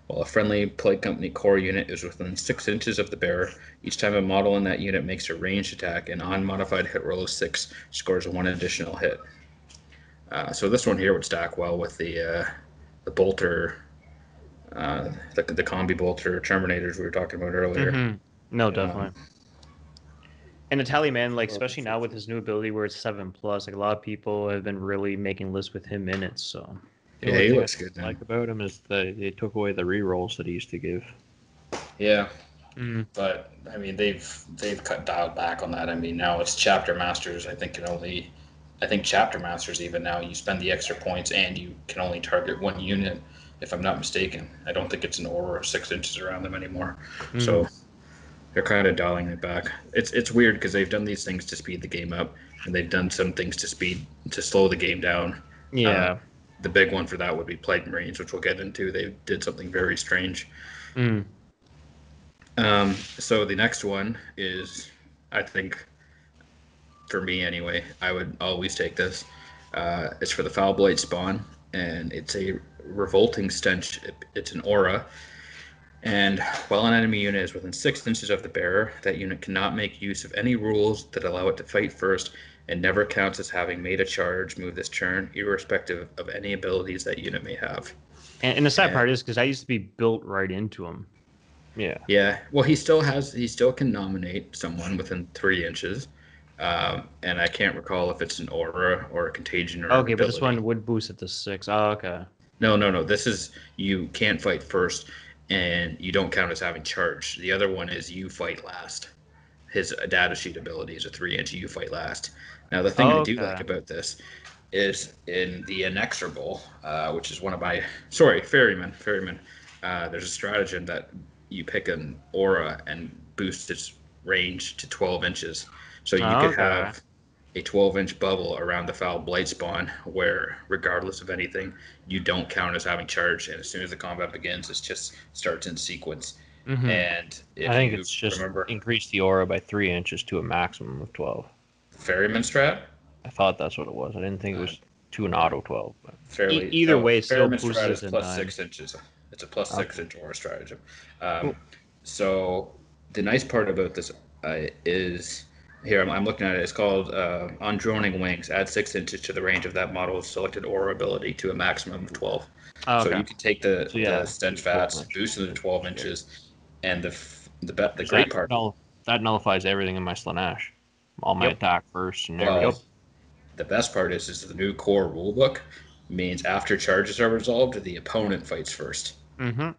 While a friendly Plague Company core unit is within 6 inches of the bearer, each time a model in that unit makes a ranged attack, an unmodified hit roll of 6 scores 1 additional hit. So this one here would stack well with the bolter, the combi bolter Terminators we were talking about earlier. Mm-hmm. No, definitely. And the Taliman, like especially now with his new ability where it's 7+, like a lot of people have been really making lists with him in it. So yeah, he looks good. Like about him is that they took away the rerolls that he used to give. Yeah, but I mean they've dialed back on that. I mean now it's Chapter Masters. I think Chapter Masters even now you spend the extra points and you can only target 1 unit, if I'm not mistaken. I don't think it's an aura of 6 inches around them anymore. So they're kind of dialing it back. It's weird because they've done these things to speed the game up, and they've done some things to slow the game down. Yeah. The big one for that would be Plague Marines, which we'll get into. They did something very strange. So the next one is, I think, for me anyway, I would always take this. It's for the Foul Blight spawn, and it's a revolting stench. It's an aura, and while an enemy unit is within 6 inches of the bearer, that unit cannot make use of any rules that allow it to fight first, and never counts as having made a charge move this turn, irrespective of any abilities that unit may have. And the sad part is because I used to be built right into him. Yeah. Yeah. Well, he still can nominate someone within 3 inches. And I can't recall if it's an aura or a contagion or okay, but this one would boost it to 6. Oh, okay. No. This is you can't fight first, and you don't count as having charge. The other one is you fight last. His data sheet ability is a 3-inch. You fight last. Now the thing I do like about this is in the Inexorable, which is one of my Ferryman. There's a stratagem that you pick an aura and boost its range to 12 inches. So you could have a 12-inch bubble around the Foul Blight spawn where, regardless of anything, you don't count as having charge. And as soon as the combat begins, it just starts in sequence. Mm-hmm. And I think it's just increase the aura by 3 inches to a maximum of 12. Ferryman strat? I thought that's what it was. I didn't think it was to an auto 12. But. Either way, still Ferryman strat is plus 9. 6 inches. It's a plus 6-inch aura stratagem. Cool. So the nice part about this is... Here, I'm looking at it. It's called On Droning Wings. Add 6 inches to the range of that model's selected aura ability to a maximum of 12. So you can take the stench vats, boost it to 12 inches, and the great part... that nullifies everything in my Slaanesh. All my attack first and everything. The best part is the new core rulebook means after charges are resolved, the opponent fights first. Mm-hmm.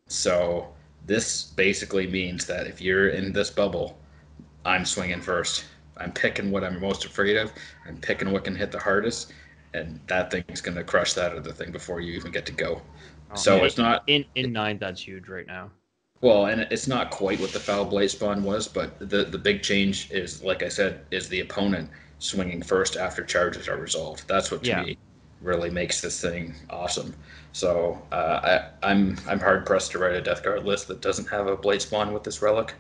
So this basically means that if you're in this bubble... I'm swinging first. I'm picking what I'm most afraid of. I'm picking what can hit the hardest, and that thing's going to crush that other thing before you even get to go. It's not... In 9, that's huge right now. Well, and it's not quite what the Foul Blight spawn was, but the big change is, like I said, is the opponent swinging first after charges are resolved. That's what, to me, really makes this thing awesome. So I'm hard-pressed to write a Death Guard list that doesn't have a Blight spawn with this relic.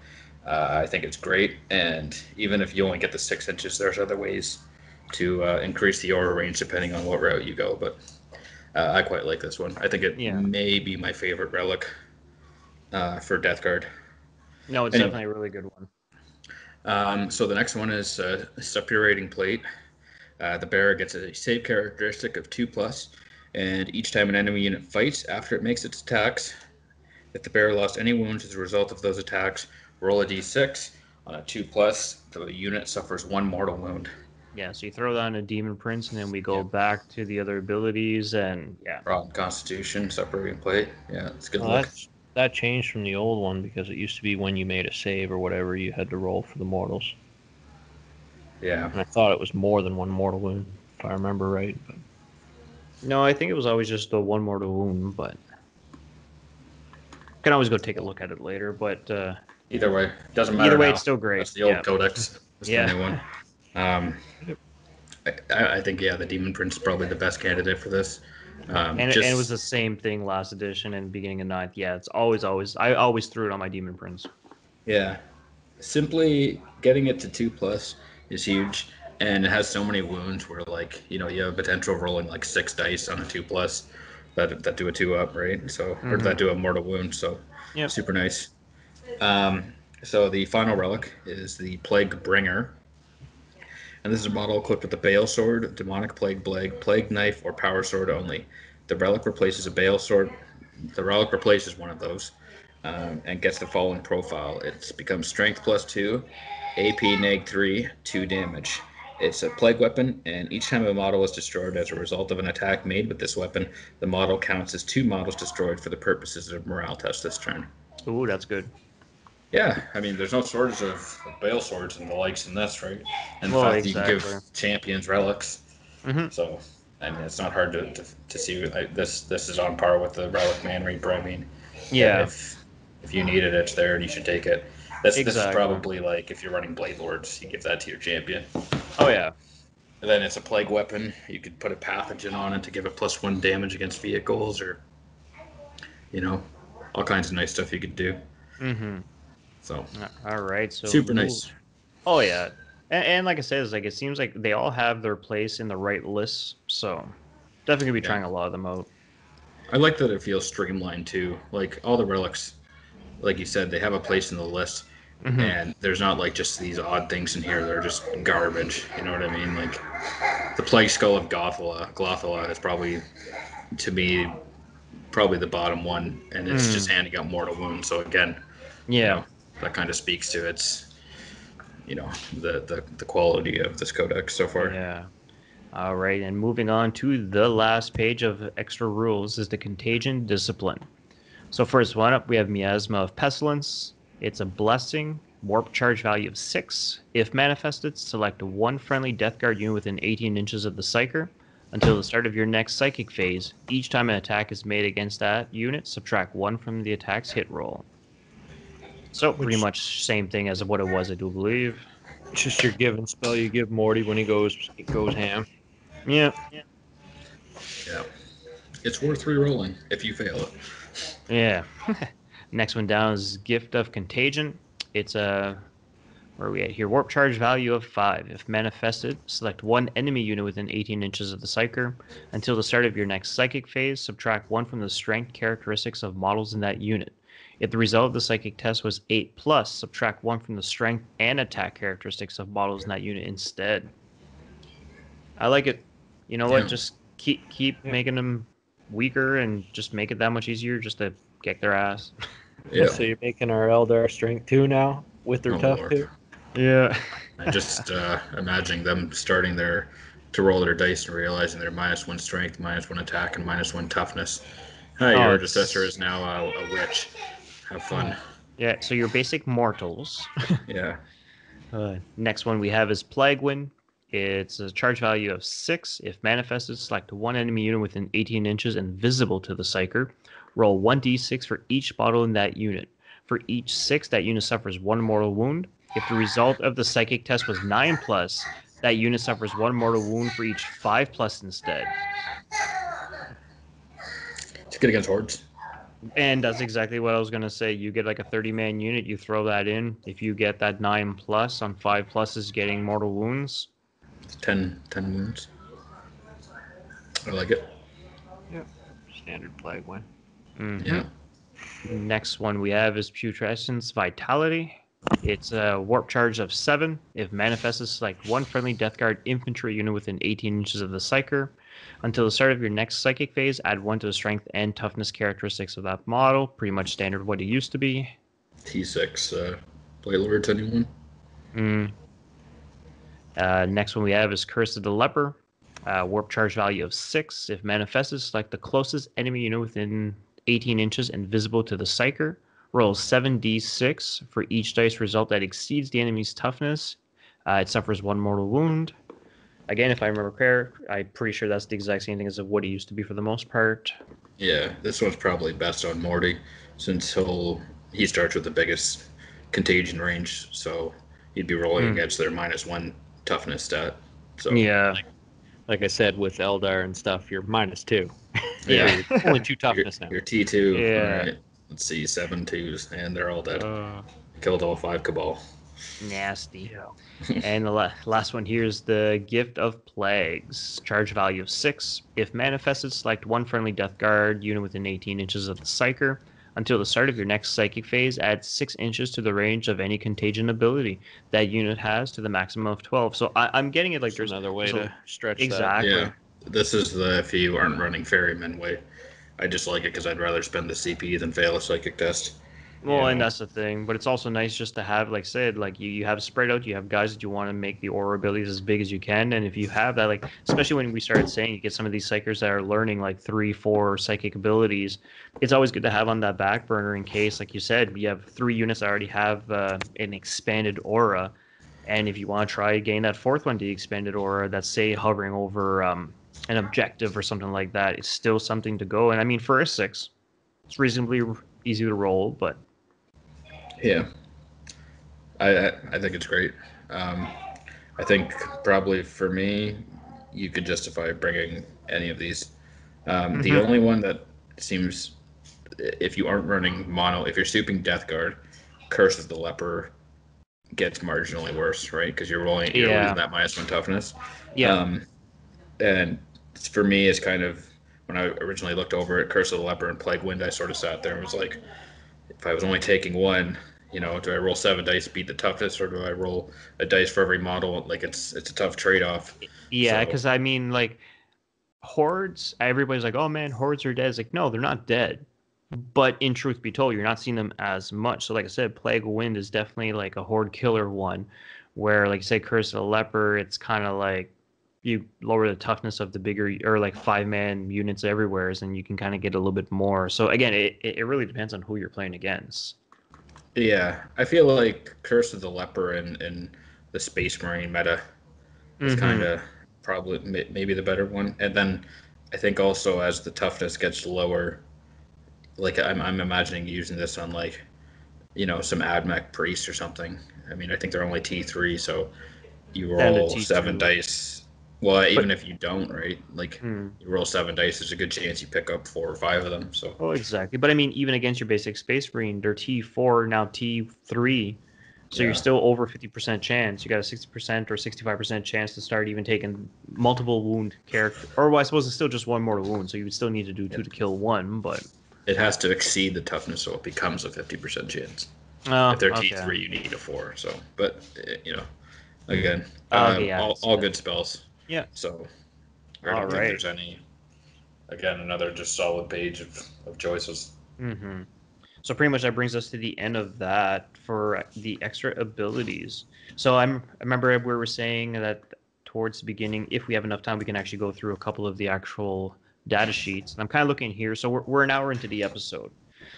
I think it's great, and even if you only get the 6 inches, there's other ways to increase the aura range depending on what route you go, but I quite like this one. I think it may be my favorite relic for Death Guard. No, it's definitely a really good one. So the next one is Suppurating Plate. The bearer gets a save characteristic of 2+, and each time an enemy unit fights after it makes its attacks, if the bearer lost any wounds as a result of those attacks, roll a d6. On a 2+, the unit suffers 1 mortal wound. Yeah, so you throw that on a Demon Prince, and then we go back to the other abilities, and Rotten Constitution, Suppurating Plate. Yeah, it's good luck. That changed from the old one because it used to be when you made a save or whatever, you had to roll for the mortals. Yeah. And I thought it was more than 1 mortal wound, if I remember right. But... No, I think it was always just the 1 mortal wound, but... Can always go take a look at it later, but... Either way, doesn't matter. Either way, now. it's still great. That's the old Codex. That's the new one. I think the Demon Prince is probably the best candidate for this. And it was the same thing last edition and beginning of 9th. Yeah, it's always. I always threw it on my Demon Prince. Yeah, simply getting it to 2+ is huge, and it has so many wounds where you have potential of rolling 6 dice on a 2+ that do a 2-up, right? So or that do a mortal wound. So super nice. So the final relic is the Plague Bringer. And this is a model equipped with the Bale Sword, Demonic Plague Blade, Plague Knife, or Power Sword only. The relic replaces a Bale Sword. The relic replaces one of those and gets the following profile. It becomes Strength +2, AP -3, 2 damage. It's a plague weapon, and each time a model is destroyed as a result of an attack made with this weapon, the model counts as 2 models destroyed for the purposes of morale test this turn. Ooh, that's good. Yeah, I mean, there's no shortage of Bale Swords and the likes in this, right? And the fact that you can give champions relics. Mm-hmm. So, I mean, it's not hard to see. This is on par with the Relic Man Reaper. I mean, if you need it, it's there and you should take it. This is probably if you're running Blade Lords, you give that to your champion. Oh, yeah. And then it's a plague weapon. You could put a pathogen on it to give it +1 damage against vehicles or, all kinds of nice stuff you could do. Mm-hmm. So all right, so super nice. Oh yeah, and like I said, it's like it seems like they all have their place in the right lists. So definitely gonna be trying a lot of them out. I like that it feels streamlined too. Like all the relics, like you said, they have a place in the list, and there's not like just these odd things in here that are just garbage. You know what I mean? Like the Plague Skull of Glothala is probably, to me, probably the bottom one, and it's just handing out mortal wounds. So again, Yeah. That kind of speaks to its, the quality of this codex so far. Yeah. All right, and moving on to the last page of extra rules is the Contagion Discipline. So first one up, we have Miasma of Pestilence. It's a blessing, warp charge value of 6. If manifested, select one friendly Death Guard unit within 18 inches of the Psyker. Until the start of your next Psychic phase, each time an attack is made against that unit, subtract 1 from the attack's hit roll. So pretty much same thing as what it was, I do believe. It's just your given spell you give Morty when he goes ham. Yeah. Yeah. It's worth re-rolling if you fail it. Yeah. Next one down is Gift of Contagion. It's a where are we at here? Warp charge value of 5. If manifested, select one enemy unit within 18 inches of the Psyker. Until the start of your next Psychic phase, subtract 1 from the strength characteristics of models in that unit. If the result of the Psychic test was 8+, subtract 1 from the strength and attack characteristics of models in that unit instead. I like it. You know what? Just keep making them weaker and just make it that much easier just to kick their ass. Yeah. So you're making our Eldar strength 2 now with their tough 2? Yeah. I just imagining them starting to roll their dice and realizing they're -1 strength, -1 attack, and -1 toughness. Hi, your predecessor is now a witch. Have fun. Yeah, so your basic mortals. Yeah. Next one we have is Plague Wind. It's a charge value of 6. If manifested, select one enemy unit within 18 inches and visible to the Psyker. Roll 1d6 for each model in that unit. For each 6, that unit suffers 1 mortal wound. If the result of the Psychic test was 9+, that unit suffers 1 mortal wound for each 5+ instead. It's good against hordes. And that's exactly what I was going to say. You get like a 30-man unit, you throw that in. If you get that 9+ on 5+ is getting mortal wounds. 10 wounds. I like it. Yep. Standard Plague Wind. Mm-hmm. Yeah. Next one we have is Putrescence Vitality. It's a warp charge of 7. If manifested, select one friendly Death Guard infantry unit within 18 inches of the Psyker. Until the start of your next Psychic phase, add 1 to the strength and toughness characteristics of that model. Pretty much standard what it used to be. T6 Blade Lords, anyone? Next one we have is Curse of the Leper. Warp charge value of 6. If manifested, select the closest enemy unit within 18 inches and visible to the Psyker. Roll 7d6 for each dice result that exceeds the enemy's toughness. It suffers 1 mortal wound. Again, if I remember correct, I'm pretty sure that's the exact same thing as what it used to be for the most part. Yeah, this one's probably best on Morty since he starts with the biggest contagion range, so he'd be rolling against their -1 toughness stat. So yeah, like I said with Eldar and stuff, you're -2. Yeah, only 2 toughness now. Your T2. Yeah. All right. Let's see, 7 2s, and they're all dead. Killed all 5 Cabal. Nasty. Yeah. And the last one here is the Gift of Plagues. Charge value of 6. If manifested, select one friendly Death Guard unit within 18 inches of the Psyker. Until the start of your next Psychic phase, add 6 inches to the range of any contagion ability that unit has to the maximum of 12. So I'm getting it like there's another way to stretch exactly. that. Yeah, this is the if you aren't running Ferryman way. I just like it because I'd rather spend the CP than fail a Psychic test. Well, and that's the thing, but it's also nice just to have, like I said, like you have spread out, you have guys that you want to make the aura abilities as big as you can, and if you have that, like, especially when we started saying you get some of these psychers that are learning like 3-4 psychic abilities, it's always good to have on that back burner in case, like you said, you have 3 units that already have an expanded aura, and if you want to try getting that 4th one to the expanded aura, that's say hovering over an objective or something like that, it's still something to go. And I mean, for a 6, it's reasonably easy to roll, but yeah, I think it's great. I think probably for me, you could justify bringing any of these. The only one that seems, if you aren't running mono, if you're souping Death Guard, Curse of the Leper gets marginally worse, right? Because you're losing that -1 toughness. Yeah. And for me, it's kind of when I originally looked over at Curse of the Leper and Plague Wind, I sort of sat there and was like, if I was only taking one, do I roll 7 dice, beat the toughness, or do I roll a dice for every model? Like it's a tough trade-off. Yeah, because I mean, like hordes, everybody's like, oh man, hordes are dead. It's like, no, they're not dead. But in truth be told, you're not seeing them as much. So like I said, Plague Wind is definitely like a horde killer one, where like say Curse of the Leper, it's kind of like you lower the toughness of the bigger or like 5-man units everywhere, and you can kind of get a little bit more. So again, it really depends on who you're playing against. Yeah, I feel like Curse of the Leper and the Space Marine meta is kind of probably maybe the better one. And then I think also as the toughness gets lower, like I'm imagining using this on like, some AdMech priest or something. I mean, I think they're only T3, so you roll 7 dice. Well, even if you don't, right? Like you roll 7 dice, there's a good chance you pick up 4 or 5 of them. So. Oh, exactly. But I mean, even against your basic Space Marine, they're T4 now T3, so you're still over 50% chance. You got a 60% or 65% chance to start even taking multiple wound character. Or well, I suppose it's still just one more wound, so you would still need to do 2 to kill 1, but it has to exceed the toughness, so it becomes a 50% chance. If they're T3, you need a 4. So, but again, all good spells. Yeah. So, I don't think there's any. Again, another just solid page of choices. So pretty much that brings us to the end of that for the extra abilities. So I remember we were saying that towards the beginning, if we have enough time, we can actually go through a couple of the actual data sheets. And I'm kind of looking here. So we're an hour into the episode.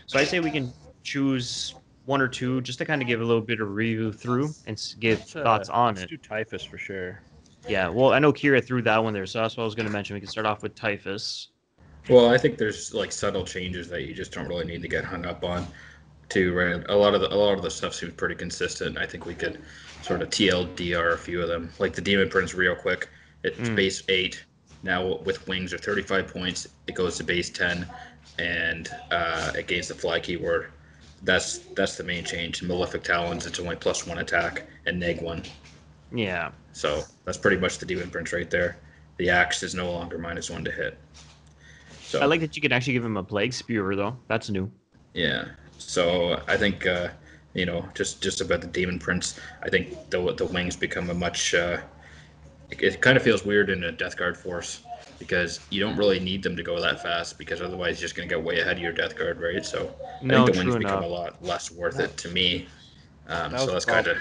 So I say we can choose 1 or 2 just to kind of give a little bit of review through and give thoughts on it. Let's do Typhus for sure. Yeah, well, I know Kira threw that one there, so that's what I was going to mention. We can start off with Typhus. Well, I think there's like subtle changes that you just don't really need to get hung up on. Right? A lot of the stuff seems pretty consistent. I think we could sort of TLDR a few of them, like the Demon Prince, real quick. It's base 8 now with wings are 35 points. It goes to base 10, and against the fly keyword, that's the main change. Malefic Talons, it's only +1 attack and -1. Yeah. So that's pretty much the Demon Prince right there. The axe is no longer -1 to hit. So I like that you can actually give him a Plague Spewer, though. That's new. Yeah. So I think just about the Demon Prince, I think the wings become a much. It kind of feels weird in a Death Guard force because you don't really need them to go that fast because otherwise you're just going to get way ahead of your Death Guard, right? So I think the wings become a lot less worth it to me. So that's kind of.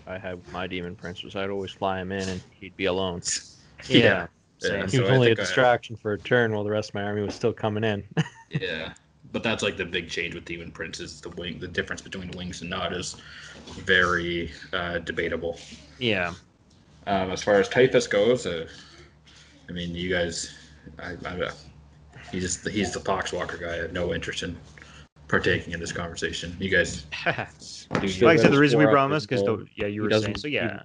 I had my Demon Prince was I'd always fly him in and he'd be alone. Yeah. He was only a distraction for a turn while the rest of my army was still coming in. Yeah. But that's like the big change with Demon Prince is the wing. The difference between wings and not is very debatable. Yeah. As far as Typhus goes, I mean, you guys, he's the Poxwalker guy. I have no interest in partaking in this conversation. You guys, like I said, the reason we brought him is because you were saying so. Yeah.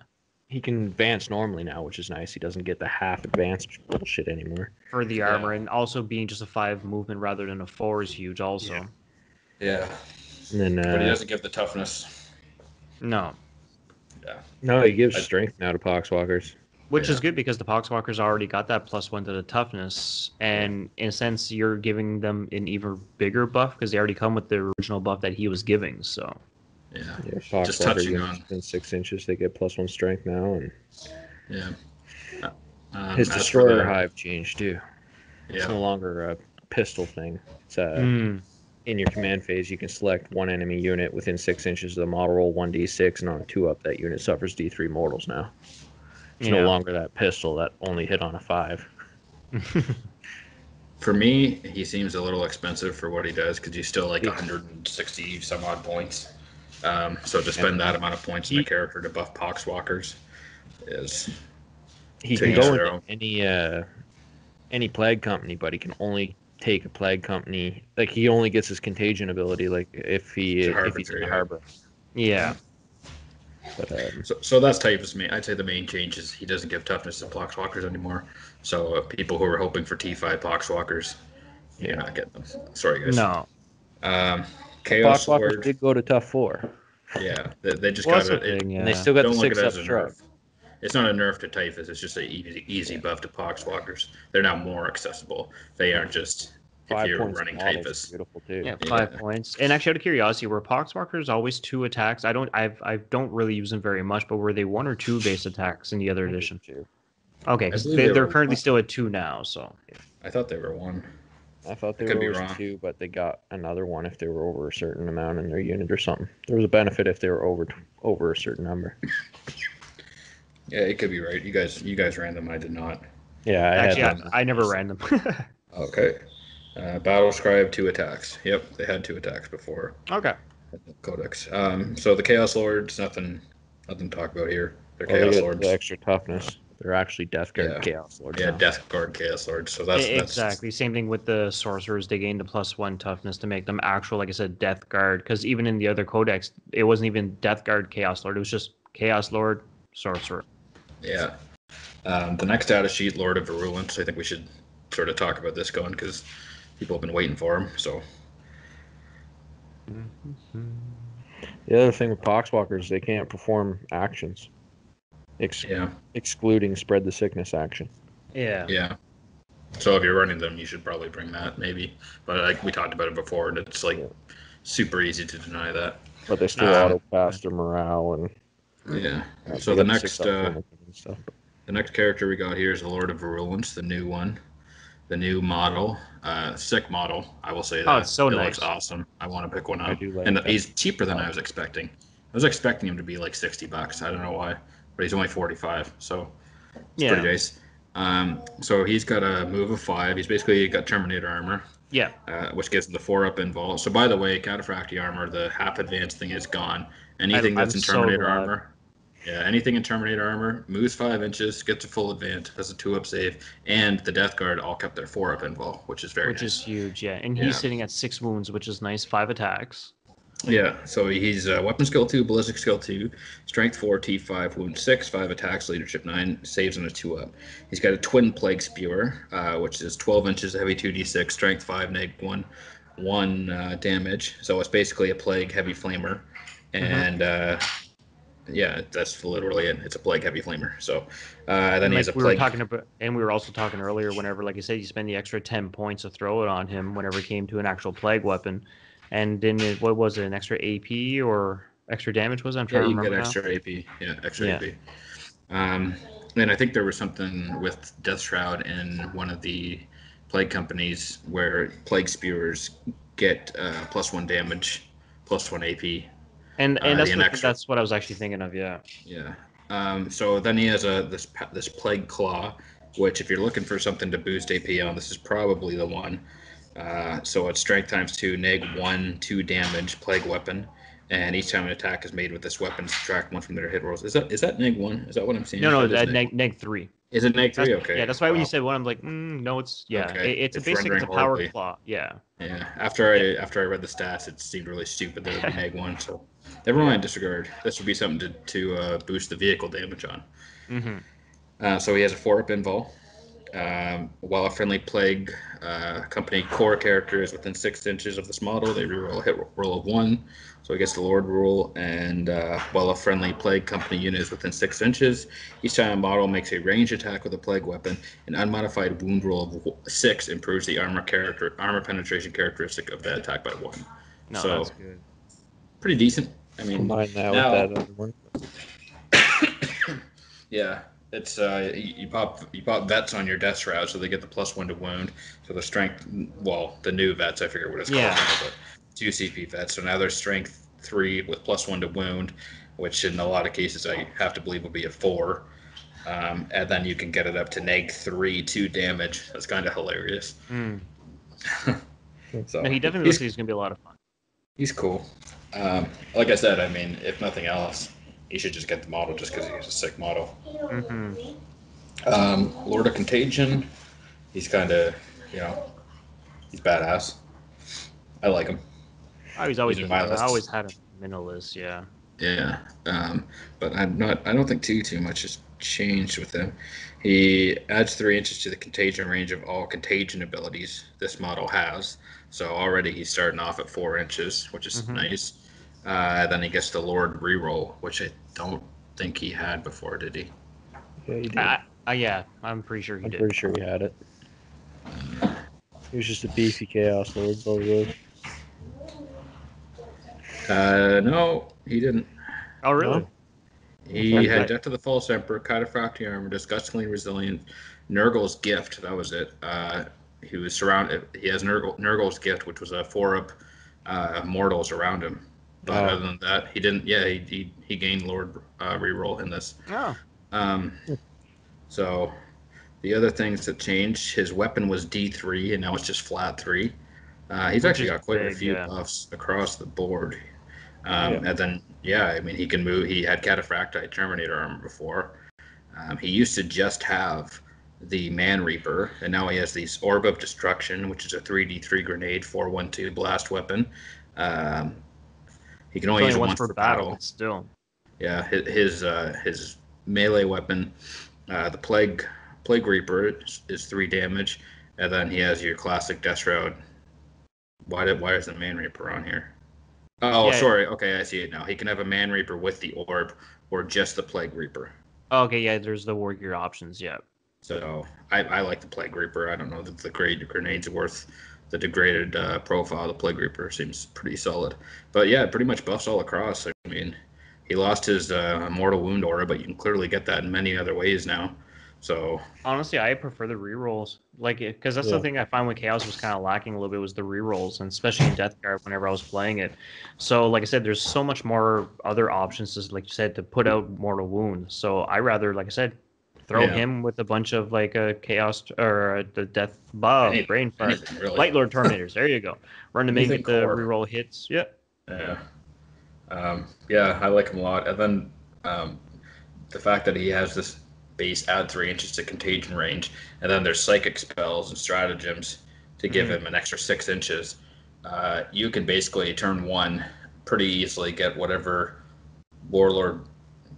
He can advance normally now, which is nice. He doesn't get the half advance bullshit anymore. For the armor, and also being just a 5 movement rather than a 4 is huge also. Yeah. And then, but he doesn't give the toughness. No. Yeah. No, he gives strength now to Poxwalkers. Which is good because the Poxwalkers already got that +1 to the toughness. And in a sense, you're giving them an even bigger buff because they already come with the original buff that he was giving, so... Yeah, just touching on in 6 inches, they get +1 strength now, and his destroyer hive changed too. It's no longer a pistol thing. It's in your command phase, you can select one enemy unit within 6 inches of the model, roll 1d6, and on a 2-up, that unit suffers D3 mortals now. It's no longer that pistol that only hit on a 5. For me, he seems a little expensive for what he does because he's still like 160 some odd points. So to spend that amount of points in a character to buff Poxwalkers is... He can go into any plague company, but he can only take a plague company. Like, he only gets his contagion ability, like, if he's in the harbor. Yeah. But, so that's Typhus. I'd say the main change is he doesn't give toughness to Poxwalkers anymore. So people who are hoping for T5 Poxwalkers, you're not getting them. Sorry, guys. No. Chaos Poxwalkers did go to tough 4 Yeah, they just Well, got that's the it. thing, And they yeah. still got Don't the look at it 6-up as a shrug. nerf. It's not a nerf to typhus. It's just an easy buff to poxwalkers. They're now more accessible. They aren't just if 5 you're points running models are typhus. beautiful too. Yeah, Yeah. 5 points. And actually, out of curiosity, were Poxwalkers always 2 attacks? I don't really use them very much, but were they 1 or 2 base attacks in the other edition? Too. Okay, I because believe they they're were currently one. still at 2 now. So I thought they were 1. I thought I they could were be always wrong. 2, but they got another one if they were over a certain amount in their unit or something. There was a benefit if they were over a certain number. Yeah, it could be right. You guys ran them. I did not. Yeah, actually, I never ran them. Okay. Battle Scribe 2 attacks. Yep, they had 2 attacks before. Okay. Codex. So the Chaos Lords, nothing to talk about here. They're Well, they Chaos get Lords. the extra toughness. They're actually Death Guard Yeah. Chaos Lords. Yeah, now. Death Guard Chaos Lords. So that's Exactly. Same thing with the sorcerers. They gained a +1 toughness to make them actual, like I said, Death Guard. Because even in the other codex, it wasn't even Death Guard Chaos Lord. It was just Chaos Lord Sorcerer. Yeah. The next data sheet, Lord of Virulence. I think we should sort of talk about this going because people have been waiting for him. So The other thing with Poxwalkers, they can't perform actions, yeah, excluding Spread the Sickness action. Yeah. yeah. So if you're running them, you should probably bring that maybe. But like we talked about it before, and it's like super easy to deny that. But they still auto pass their morale and yeah. So the next stuff. the next character we got here is the Lord of Virulence, the new one, the new model, sick model. I will say that. Oh, it's so it nice. looks awesome. I want to pick one I up. do like And that. he's cheaper than I was expecting. I was expecting him to be like $60. I don't know why, but he's only 45. So it's pretty nice. So he's got a move of 5. He's basically got Terminator armor. Yeah. Which gives him the 4-up invul. So by the way, Cataphractii armor, the half advanced thing is gone. Anything that's in Terminator armor. Yeah, anything in Terminator armor moves 5 inches, gets a full advance, has a 2-up save, and the Death Guard all kept their 4-up invul, which is very nice. Which is huge, yeah. And he's sitting at 6 wounds, which is nice. 5 attacks. Yeah, so he's weapon skill 2, ballistic skill 2, strength 4, T5, wound 6, 5 attacks, leadership 9, saves on a 2-up. He's got a twin plague spewer, which is 12 inches, heavy 2d6, strength 5, neg 1 damage. So it's basically a plague heavy flamer, and yeah, that's literally it. It's a plague heavy flamer. So then he has a plague. We were also talking earlier. Whenever, like I said, you spend the extra 10 points to throw it on him. Whenever it came to an actual plague weapon. And then what was it? An extra AP or extra damage? Was it? I'm trying to remember. Yeah, you get extra AP. Yeah, extra AP. And I think there was something with Death Shroud in one of the plague companies where plague spewers get +1 damage, +1 AP. And that's what I was actually thinking of. Yeah. Yeah. So then he has this plague claw, which if you're looking for something to boost AP on, this is probably the one. So it's strength times 2, neg 1, 2 damage, plague weapon, and each time an attack is made with this weapon, subtract 1 from their hit rolls. Is that neg 1? Is that what I'm seeing? No, neg 3. Is it neg 3? Okay. Yeah, that's why when you said 1, I'm like, no, it's Okay. It's a power claw. Yeah. Yeah. After I read the stats, it seemed really stupid that it would be neg 1. So never mind. Disregard. This would be something to boost the vehicle damage on. Mm-hmm. So he has a 4-up invul. While a friendly plague company core character is within 6 inches of this model, they reroll a hit roll of 1. So he gets the Lord rule. And while a friendly plague company unit is within 6 inches, each time a model makes a ranged attack with a plague weapon, an unmodified wound roll of 6 improves the armor penetration characteristic of that attack by 1. No, so that's good. Pretty decent. I mean, combine that with that other one. Yeah. It's you pop vets on your Death Shroud, so they get the +1 to wound. So the strength, the new vets, I forget what it's called, but 2 CP vets. So now they're strength 3 with +1 to wound, which in a lot of cases I have to believe will be a 4. And then you can get it up to neg 3, 2 damage. That's kind of hilarious. So no, he definitely looks like he's gonna be a lot of fun. He's cool. Like I said, I mean, if nothing else, he should just get the model just because he's a sick model. Lord of Contagion, he's kind of, he's badass. I like him. Oh, he's always been. I always had him in a list, yeah. Yeah, but I don't think too much has changed with him. He adds 3 inches to the contagion range of all contagion abilities this model has. So already he's starting off at 4 inches, which is nice. Then he gets the Lord reroll, which I don't think he had before, did he? Yeah, he did. Yeah, I'm pretty sure he did. I'm pretty sure he had it. He was just a beefy Chaos Lord, probably. No, he didn't. Oh, really? No? He had Death to the False Emperor, Cataphractii Armor, Disgustingly Resilient, Nurgle's Gift. That was it. He was surrounded. He has Nurgle's Gift, which was a 4-up mortals around him. But other than that, he didn't. Yeah, he gained Lord reroll in this. Oh. So the other things that changed, his weapon was D3, and now it's just flat 3. He's actually got quite a few buffs across the board. And then, I mean, he can move. He had Cataphractii Terminator armor before. He used to just have the Man Reaper, and now he has these Orb of Destruction, which is a 3d3 grenade, 4-1-2 blast weapon. He can only use it once for battle. But still. Yeah, his melee weapon, the Plague Reaper is 3 damage, and then he has your classic Death Shroud. Why is the Man Reaper on here? Oh, sorry. Okay, I see it now. He can have a Man Reaper with the Orb, or just the Plague Reaper. Okay, yeah, there's the War Gear options, yeah. So I like the Plague Reaper. I don't know that the grenade's worth the degraded profile. The Plague Reaper seems pretty solid. But yeah, pretty much buffs all across. I mean, he lost his Mortal Wound aura, but you can clearly get that in many other ways now. So honestly, I prefer the rerolls, because that's the thing I find with Chaos was kind of lacking a little bit, was the rerolls, and especially in Death Guard whenever I was playing it. So like I said, there's so much more other options, just like you said, to put out Mortal Wound. So I rather, like I said, throw him with a bunch of like a Chaos or the Death Brain Fart, really. Light Lord Terminators. There you go. Run them in, get the reroll hits. Yeah. I like him a lot. And then the fact that he has this base add 3 inches to contagion range, and then there's psychic spells and stratagems to give him an extra 6 inches. You can basically turn 1 pretty easily get whatever Warlord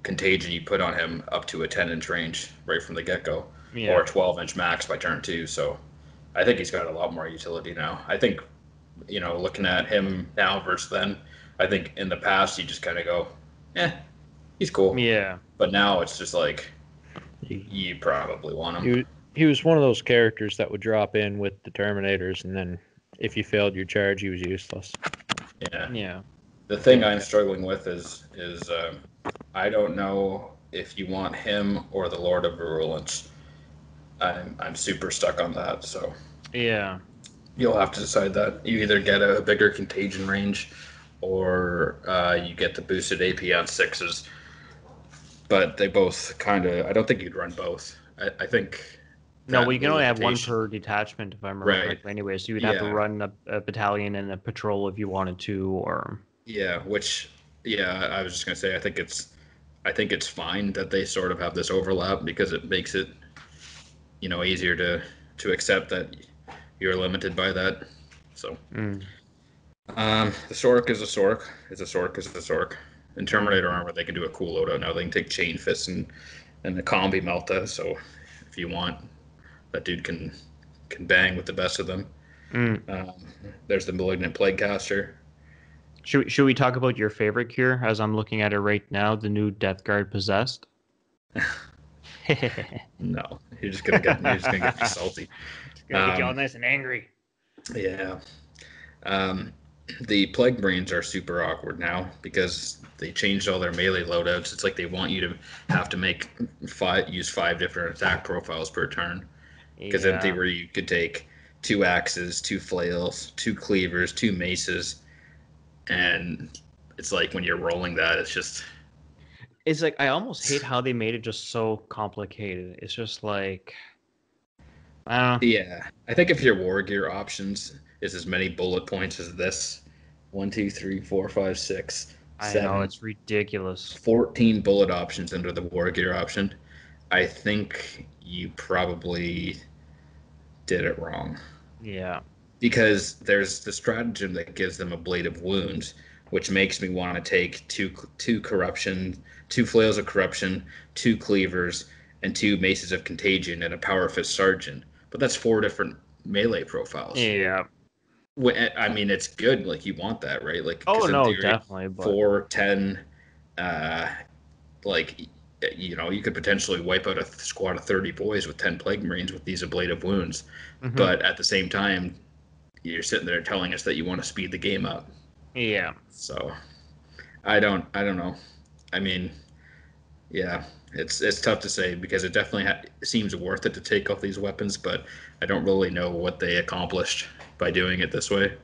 contagion you put on him up to a 10-inch range right from the get-go, or a 12-inch max by turn 2. So I think he's got a lot more utility now. I think, looking at him now versus then, I think in the past you just kind of go, he's cool. Yeah. But now it's just like, you probably want him. He was one of those characters that would drop in with the Terminators, and then if you failed your charge, he was useless. Yeah. The thing I'm struggling with is I don't know if you want him or the Lord of Virulence. I'm super stuck on that. So you'll have to decide that. You either get a bigger contagion range, or you get the boosted AP on 6s. But they both kind of, I don't think you'd run both. I think. No, well, you can only have one per detachment, if I remember correctly. Anyway, so you'd have to run a battalion and a patrol if you wanted to, or. Yeah, I was just gonna say, I think it's fine that they sort of have this overlap, because it makes it, easier to accept that you're limited by that. So. The Sork is a Sork. It's a Sork is a Sork. In Terminator armor, they can do a cool loadout now. They can take Chain Fists and the Combi Melta. So if you want, that dude can bang with the best of them. There's the Malignant Plaguecaster. Should we talk about your favorite cure, as I'm looking at it right now, the new Death Guard Possessed? No, you're just gonna get me salty. It's gonna get you all nice and angry. Yeah. The Plague Brains are super awkward now, because they changed all their melee loadouts. It's like they want you to have to use 5 different attack profiles per turn. Because in theory, you could take 2 axes, 2 flails, 2 cleavers, 2 maces, and it's like when you're rolling that, it's just. It's like, I almost hate how they made it just so complicated. It's just like, I don't know. Yeah, I think if your War Gear options is as many bullet points as this, 1, 2, 3, 4, 5, 6, 7. I know, it's ridiculous. 14 bullet options under the War Gear option. I think you probably did it wrong. Yeah. Because there's the stratagem that gives them a Blade of Wounds, which makes me want to take two corruption, 2 flails of corruption, 2 cleavers, and 2 maces of contagion, and a Power Fist Sergeant. But that's 4 different melee profiles. Yeah. I mean, it's good. Like you want that, right? Like Oh because in no, theory, definitely. But 4, 10, uh, like you could potentially wipe out a squad of 30 boys with 10 plague marines with these ablative wounds. mhm. But at the same time, you're sitting there telling us that you want to speed the game up. Yeah. So I don't know. I mean, yeah, it's tough to say because it definitely seems worth it to take off these weapons, but I don't really know what they accomplished by doing it this way.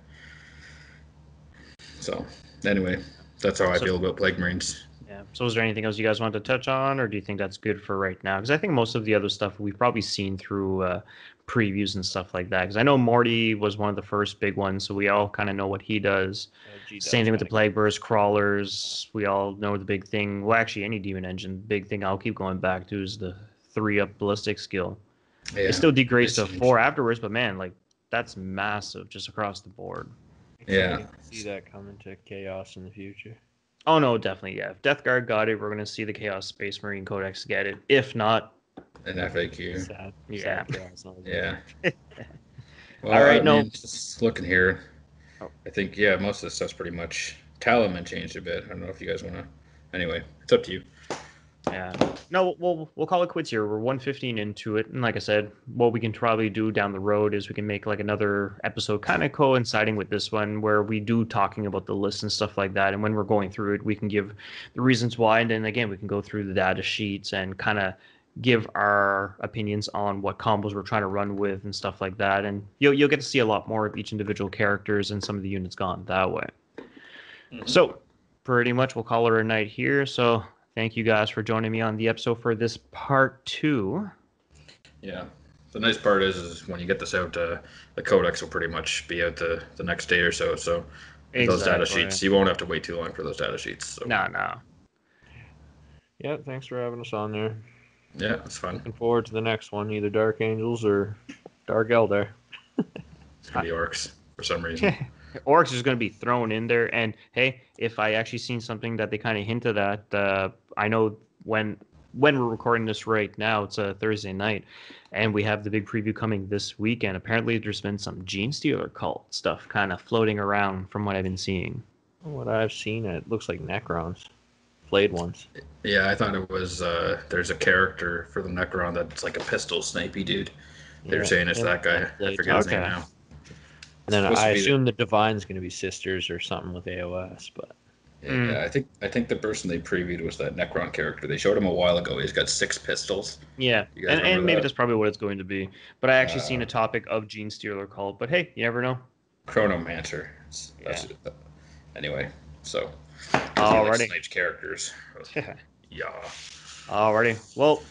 So anyway, that's how I So feel about plague marines. yeah. So is there anything else you guys want to touch on, or do you think that's good for right now? Because I think most of the other stuff we've probably seen through previews and stuff like that. Because I know Morty was one of the first big ones, so we all kind of know what he does. Same thing with the Plague Burst crawlers. We all know the big thing. Well, actually, any demon engine, big thing I'll keep going back to is the 3-up ballistic skill. It Yeah, still degrades it's to huge. 4 afterwards, but man, like that's massive just across the board. Yeah, See that coming to Chaos in the future. Oh no, definitely, yeah. If Death Guard got it, we're gonna see the Chaos Space Marine Codex get it. If not, an FAQ. Sad. yeah. Sad Chaos. Yeah. All Well, I right, no. mean, just looking here, Oh, I think yeah, most of the stuff's pretty much. Talaman changed a bit. I don't know if you guys want to. Anyway, it's up to you. yeah. No, we'll call it quits here. We're 115 into it, and like I said, what we can probably do down the road is we can make like another episode, kind of coinciding with this one, where we do talking about the list and stuff like that. And when we're going through it, we can give the reasons why, and then again, we can go through the data sheets and kind of give our opinions on what combos we're trying to run with and stuff like that. And you'll get to see a lot more of each individual characters and some of the units gone that way. So pretty much we'll call her a night here. So thank you guys for joining me on the episode for this part 2. Yeah. The nice part is when you get this out, the codex will pretty much be out the next day or so. So those data sheets, you won't have to wait too long for those data sheets. So. No. Yeah, thanks for having us on there. Yeah, it's fun. Looking forward to the next one, either Dark Angels or Dark Eldar. It's gonna be orcs for some reason. Orcs is going to be thrown in there, and hey, if I actually seen something that they kind of hinted at, I know when we're recording this right now, it's a Thursday night, and we have the big preview coming this weekend. Apparently, there's been some Gene Stealer cult stuff kind of floating around from what I've been seeing. What I've seen, it looks like Necrons, flayed ones. Yeah, I thought it was. There's a character for the Necron that's like a pistol snipey dude. They're saying it's that guy. I forget his name now. And then I assume the Divine's going to be sisters or something with AOS, but yeah, I think the person they previewed was that Necron character. They showed him a while ago. He's got 6 pistols. Yeah, and maybe that's probably what it's going to be. But I actually seen a topic of Gene Stealer cult. But hey, you never know. Chronomancer. Anyway, so alrighty, like characters. Yeah. Alrighty. Well,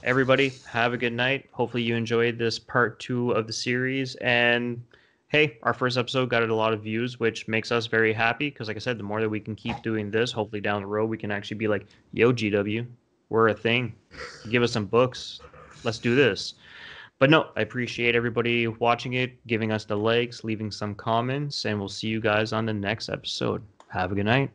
everybody, have a good night. Hopefully you enjoyed this part 2 of the series. And hey, our first episode got a lot of views, which makes us very happy. Because like I said, the more that we can keep doing this, hopefully down the road, we can actually be like, yo, GW, we're a thing. Give us some books. Let's do this. But no, I appreciate everybody watching it, giving us the likes, leaving some comments, and we'll see you guys on the next episode. Have a good night.